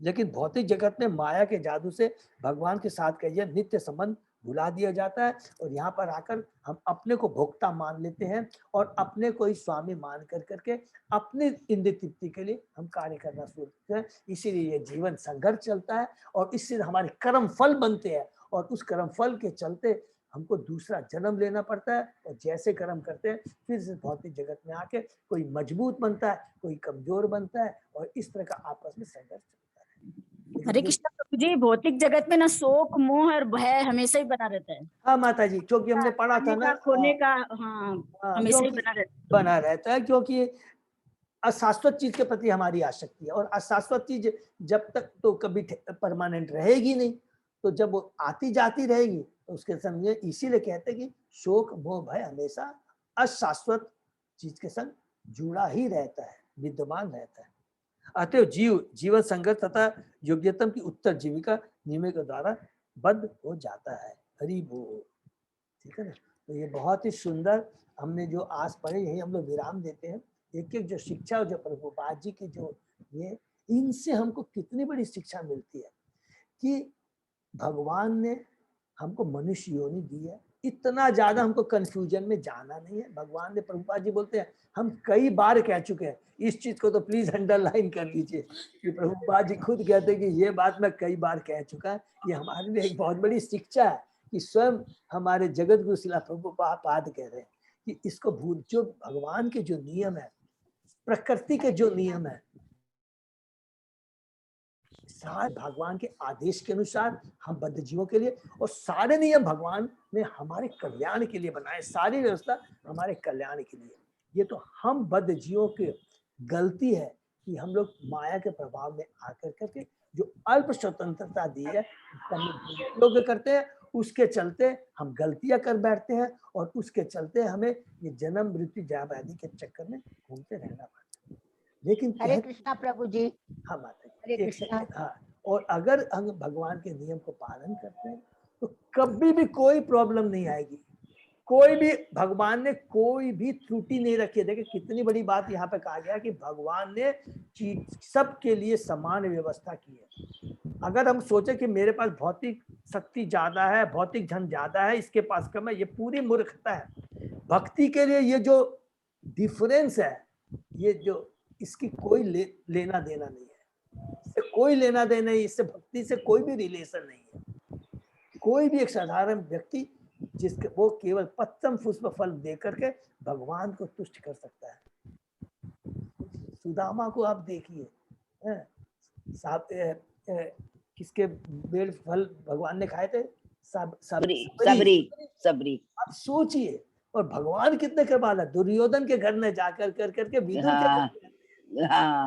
लेकिन भौतिक जगत में माया के जादू से भगवान के साथ का यह नित्य संबंध भुला दिया जाता है और यहाँ पर आकर हम अपने को भोक्ता मान लेते हैं और अपने को ही स्वामी मान करके अपनी इंद्रिय तृप्ति के लिए हम कार्य करना शुरू करते हैं। इसीलिए ये जीवन संघर्ष चलता है और इससे हमारे कर्म फल बनते हैं और उस कर्म फल के चलते हमको दूसरा जन्म लेना पड़ता है और जैसे कर्म करते हैं फिर से भौतिक जगत में आके कोई मजबूत बनता है, कोई कमजोर बनता है और इस तरह का आपस में संघर्ष चलता है। हरे कृष्णा जी भौतिक जगत में ना शोक मोह और भय हमेशा ही बना रहता है। हाँ माता जी, क्योंकि हमने पढ़ा था ना, खोने का हाँ हमेशा ही क्योंकि बना रहता है। बना रहता है, क्योंकि अशाश्वत चीज के प्रति हमारी आसक्ति है, और अशाश्वत चीज जब तक तो कभी परमानेंट रहेगी नहीं, तो जब वो आती जाती रहेगी तो उसके समझे, इसीलिए कहते हैं कि शोक मोह भय हमेशा अशाश्वत चीज के संग जुड़ा ही रहता है, विद्यमान रहता है। अतएव जीवन संघर्ष तथा योग्यतम की उत्तर जीविका नियम के द्वारा बद्ध हो जाता है। हरि बोल। ठीक है ना। तो ये बहुत ही सुंदर हमने जो आज पढ़े, यही हम लोग विराम देते हैं। एक एक जो शिक्षा जो प्रभुपाद जी की जो ये, इनसे हमको कितनी बड़ी शिक्षा मिलती है कि भगवान ने हमको मनुष्य योनि दी है। इतना ज्यादा हमको कंफ्यूजन में जाना नहीं है। भगवान ने, प्रभुपाद जी बोलते हैं, हम कई बार कह चुके हैं, इस चीज को तो प्लीज अंडरलाइन कर लीजिए कि प्रभुपाद जी खुद कहते हैं कि ये बात मैं कई बार कह चुका है। ये हमारे लिए एक बहुत बड़ी शिक्षा है कि स्वयं हमारे जगत गुरु शिला प्रभुपाद कह रहे हैं कि इसको भूल, जो भगवान के जो नियम है, प्रकृति के जो नियम है, सारे भगवान के आदेश के अनुसार हम बद्ध जीवों के लिए, और सारे नियम भगवान ने हमारे कल्याण के लिए बनाए, सारी व्यवस्था हमारे कल्याण के लिए। ये तो हम बद्ध जीवों की गलती है कि हम लोग माया के प्रभाव में आकर करके जो अल्प स्वतंत्रता दी है लोग करते हैं, उसके चलते हम गलतियां कर बैठते हैं, और उसके चलते हमें ये जन्म मृत्यु जया व्याधि के चक्कर में घूमते रहना पड़ता है। लेकिन हरे कृष्णा प्रभु जी। हाँ माता जी, हरे कृष्णा। हाँ, और अगर हम भगवान के नियम को पालन करते हैं तो कभी भी कोई प्रॉब्लम नहीं आएगी। कोई भी, भगवान ने कोई भी त्रुटि नहीं रखी है। देखिए कितनी बड़ी बात यहाँ पे कहा गया कि भगवान ने सबके लिए समान व्यवस्था की है। अगर हम सोचे कि मेरे पास भौतिक शक्ति ज्यादा है, भौतिक धन ज्यादा है, इसके पास कम है, ये पूरी मूर्खता है। भक्ति के लिए ये जो डिफरेंस है, ये जो, इसकी कोई लेना देना नहीं है, इससे कोई लेना देना नहीं, इससे भक्ति से कोई भी रिलेशन नहीं है। कोई भी एक साधारण व्यक्ति जिसके वो केवल पत्तम पुष्प फल दे करके भगवान को तुष्ट कर सकता है। सुदामा को आप देखिए, किसके बेल फल भगवान ने खाए थे? सबरी। आप सोचिए, और भगवान कितने कृपाल है, दुर्योधन के घर में जाकर कर करके विदुर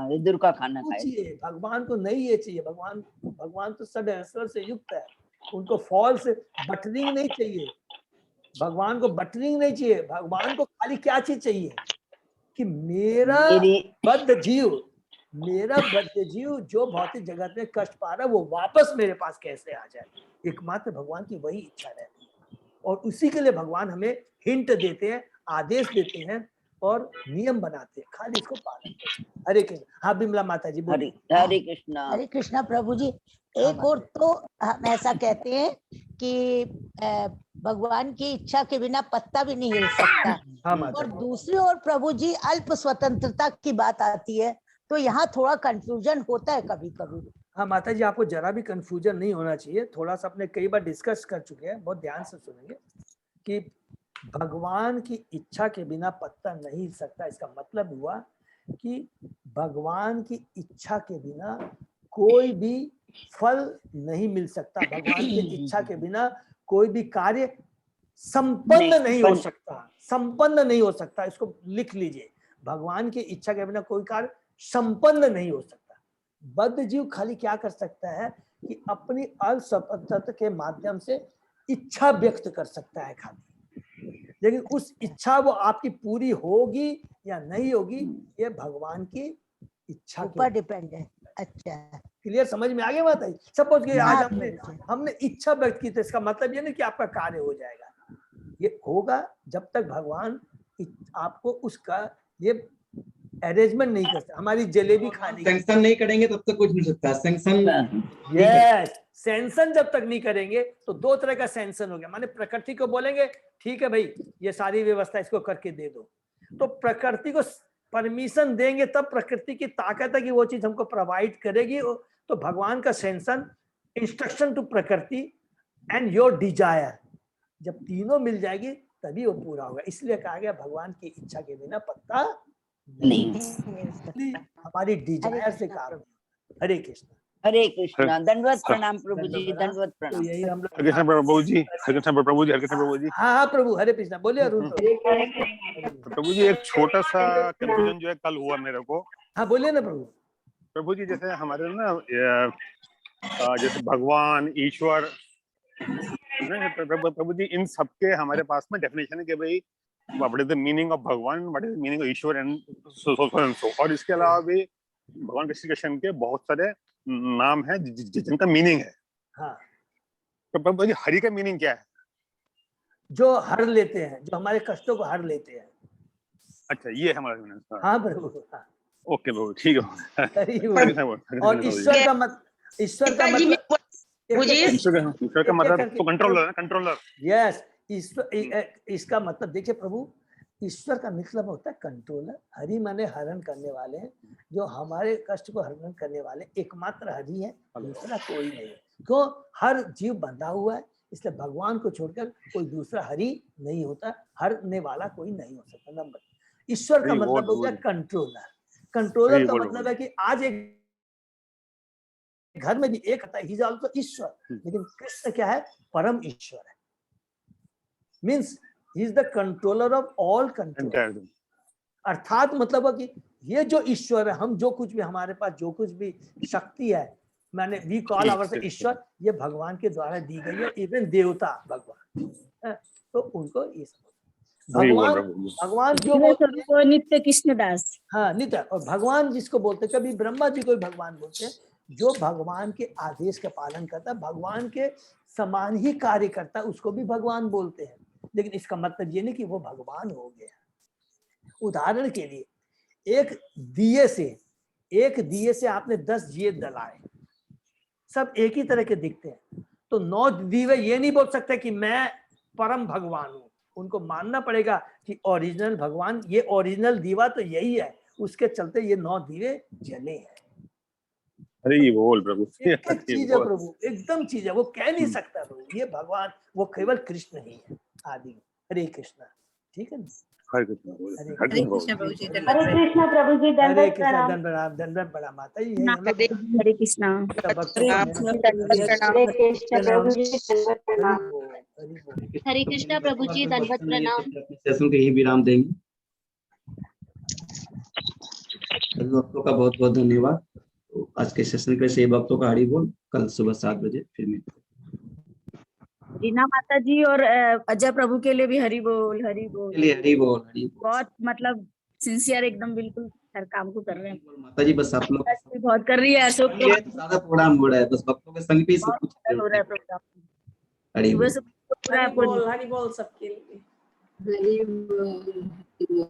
विदुर का खाना खाए। भगवान को नहीं ये चाहिए, भगवान तो सद ऐश्वर्य से युक्त है, उनको फॉल्स बटरिंग नहीं चाहिए, भगवान को बटरिंग नहीं चाहिए। भगवान को खाली क्या चीज चाहिए कि मेरा बद्ध जीव जो भौतिक जगत में कष्ट पा रहा है, वो वापस मेरे पास कैसे आ जाए। एकमात्र भगवान की वही इच्छा रहती है, और उसी के लिए भगवान हमें हिंट देते हैं, आदेश देते हैं और नियम बनाते हैं, खाली इसको पालन करें। हरे कृष्ण। हाँ बिमला माता जी बोलिए। हरे कृष्णा प्रभु जी। एक और तो हम ऐसा कहते हैं कि भगवान की इच्छा के बिना पत्ता भी नहीं हिल सकता। और दूसरी ओर प्रभु जी अल्प स्वतंत्रता की बात आती है, तो यहाँ थोड़ा कंफ्यूजन होता है कभी कभी। हाँ माता जी, आपको जरा भी कंफ्यूजन नहीं होना चाहिए। थोड़ा सा अपने कई बार डिस्कस कर चुके हैं, बहुत ध्यान से सुनेंगे कि भगवान की इच्छा के बिना पत्ता नहीं हिल सकता। इसका मतलब हुआ कि भगवान की इच्छा के बिना कोई भी फल नहीं मिल सकता। भगवान की इच्छा के बिना कोई भी कार्य संपन्न नहीं हो सकता, संपन्न नहीं हो सकता। इसको लिख लीजिए, भगवान की इच्छा के बिना कोई कार्य संपन्न नहीं हो सकता। बद्ध जीव खाली क्या कर सकता है कि अपनी असफलता के माध्यम से इच्छा व्यक्त कर सकता है खाली, लेकिन उस इच्छा वो आपकी पूरी होगी या नहीं होगी, ये भगवान की इच्छा के ऊपर डिपेंड है। अच्छा, क्लियर, समझ में आ गया बात है? सपोज कि आज हमने इच्छा व्यक्त की, तो इसका मतलब ये नहीं कि आपका कार्य हो जाएगा। ये होगा जब तक भगवान आपको उसका ये अरेंजमेंट नहीं करते। हमारी जलेबी खाने सैंक्शन नहीं करेंगे तब तक कुछ नहीं सकता। सैंक्शन, यस, सैंक्शन जब तक नहीं करेंगे तो दो तरह का सैंक्शन हो गया। माने प्रकृति को बोलेंगे ठीक है भाई, ये सारी व्यवस्था इसको करके दे दो, तो प्रकृति को परमिशन देंगे, तब प्रकृति की ताकत है कि वो चीज हमको प्रोवाइड करेगी। तो भगवान का सैंक्शन, इंस्ट्रक्शन टू प्रकृति एंड योर डिजायर, जब तीनों मिल जाएगी तभी वो पूरा होगा। इसलिए कहा गया भगवान की इच्छा के बिना पत्ता नहीं, हमारी डिजायर से काम। हरे कृष्ण। हरे कृष्णा, दंडवत प्रणाम प्रभु जी, दंडवत तो प्रणाम। यही हम लोग हरे कृष्ण प्रभु जी, हरे कृष्ण प्रभु जी, हरे कृष्ण प्रभु जी। हाँ प्रभु, हरे कृष्णा, बोलिए अरुण प्रभु। प्रभु जी एक छोटा सा कंफ्यूजन जो है कल हुआ मेरे को। हाँ बोलिए ना प्रभु। प्रभु जी जैसे हमारे ना जैसे भगवान, ईश्वर, प्रभु जी इन सबके हमारे पास में डेफिनेशन है कि भाई what is the meaning of Bhagwan, what is the meaning of Ishwar and so. और इसके अलावा भी भगवान कृष्ण कृष्ण के बहुत सारे नाम है जिनका मीनिंग है। हाँ, तो प्रभु जी हरि का मीनिंग क्या है? जो हर लेते हैं, जो हमारे कष्टों को हर लेते हैं। अच्छा ये है हमारा मीनिंग। हाँ प्रभु, हाँ। ओके प्रभु, ठीक है। हरि बोल। और ईश्वर का मतलब, ईश्वर का मतलब ईश्वर का मतलब तो कंट्रोलर है, कंट्रोलर। यस, इसका मतलब देखिए प्रभु, ईश्वर का मतलब होता है कंट्रोलर। हरि माने हरण करने वाले हैं, जो हमारे कष्ट को हरण करने वाले एकमात्र हरि है, दूसरा कोई नहीं है। क्यों? हर जीव बंधा हुआ है, इसलिए भगवान को छोड़कर कोई दूसरा हरि नहीं होता, हरने वाला कोई नहीं हो सकता। नंबर ईश्वर का मतलब होता है कंट्रोलर। कंट्रोलर का मतलब है कि आज एक घर में भी एक आता है, ही इज आल्सो ईश्वर, लेकिन कृष्ण क्या है? परम ईश्वर है। Means he is the controller of all control. अर्थात मतलब है कि ये जो ईश्वर है, हम जो कुछ भी हमारे पास जो कुछ भी शक्ति है, मैंने वी कॉल आवर ईश्वर, ये भगवान के द्वारा दी गई है। इवन देवता भगवान, तो उनको इस भगवान जो बोलते हैं नित्य कृष्णदास। हाँ नित्य। और भगवान जिसको बोलते हैं, कभी ब्रह्मा जी को भी भगवान बोलते हैं, जो भगवान के आदेश का पालन करता है, भगवान के समान ही कार्य करता है, उसको भी भगवान बोलते हैं। लेकिन इसका मतलब ये नहीं कि वो भगवान हो गया। उदाहरण के लिए एक दिए से आपने 10 दिए जलाए, सब एक ही तरह के दिखते हैं, तो 9 दीवे ये नहीं बोल सकते कि मैं परम भगवान हूं। उनको मानना पड़ेगा कि ओरिजिनल भगवान, ये ओरिजिनल दीवा तो यही है, उसके चलते ये 9 दीवे जले हैं। अरे बोल प्रभु, एक चीज है प्रभु, एकदम चीज है, वो कह नहीं सकता प्रभु ये भगवान, वो केवल कृष्ण ही है आदि। हरे कृष्णा, ठीक है ना? हरे कृष्ण प्रभु जी, हरे कृष्णा प्रभु जी, हरे दंडवत कृष्णा, प्रणाम। दंडवत प्रणाम माता जी। हरे कृष्णा। हरे कृष्णा प्रभु जी, दंडवत प्रणाम। सेशन के यही विराम देंगे। सभी भक्तों का बहुत बहुत धन्यवाद। तो आज के सेशन के सभी भक्तों का हरि बोल। कल सुबह 7 बजे फिर मिलते हैं। रीना माता जी और अजय प्रभु के लिए भी हरि बोल, हरि बोल। हरि बोल, हरि बोल। बहुत मतलब सिंसियर, एकदम बिल्कुल हर काम को कर रहे हैं माता जी बस आप लोग बहुत कर रही है। अशोक ज्यादा प्रोग्राम हो रहा है, बस भक्तों के संग भी सब कुछ हो रहा है प्रोग्राम, हरि सुबह बोल। से पूरा हरि बोल सबके लिए। हरि बोल।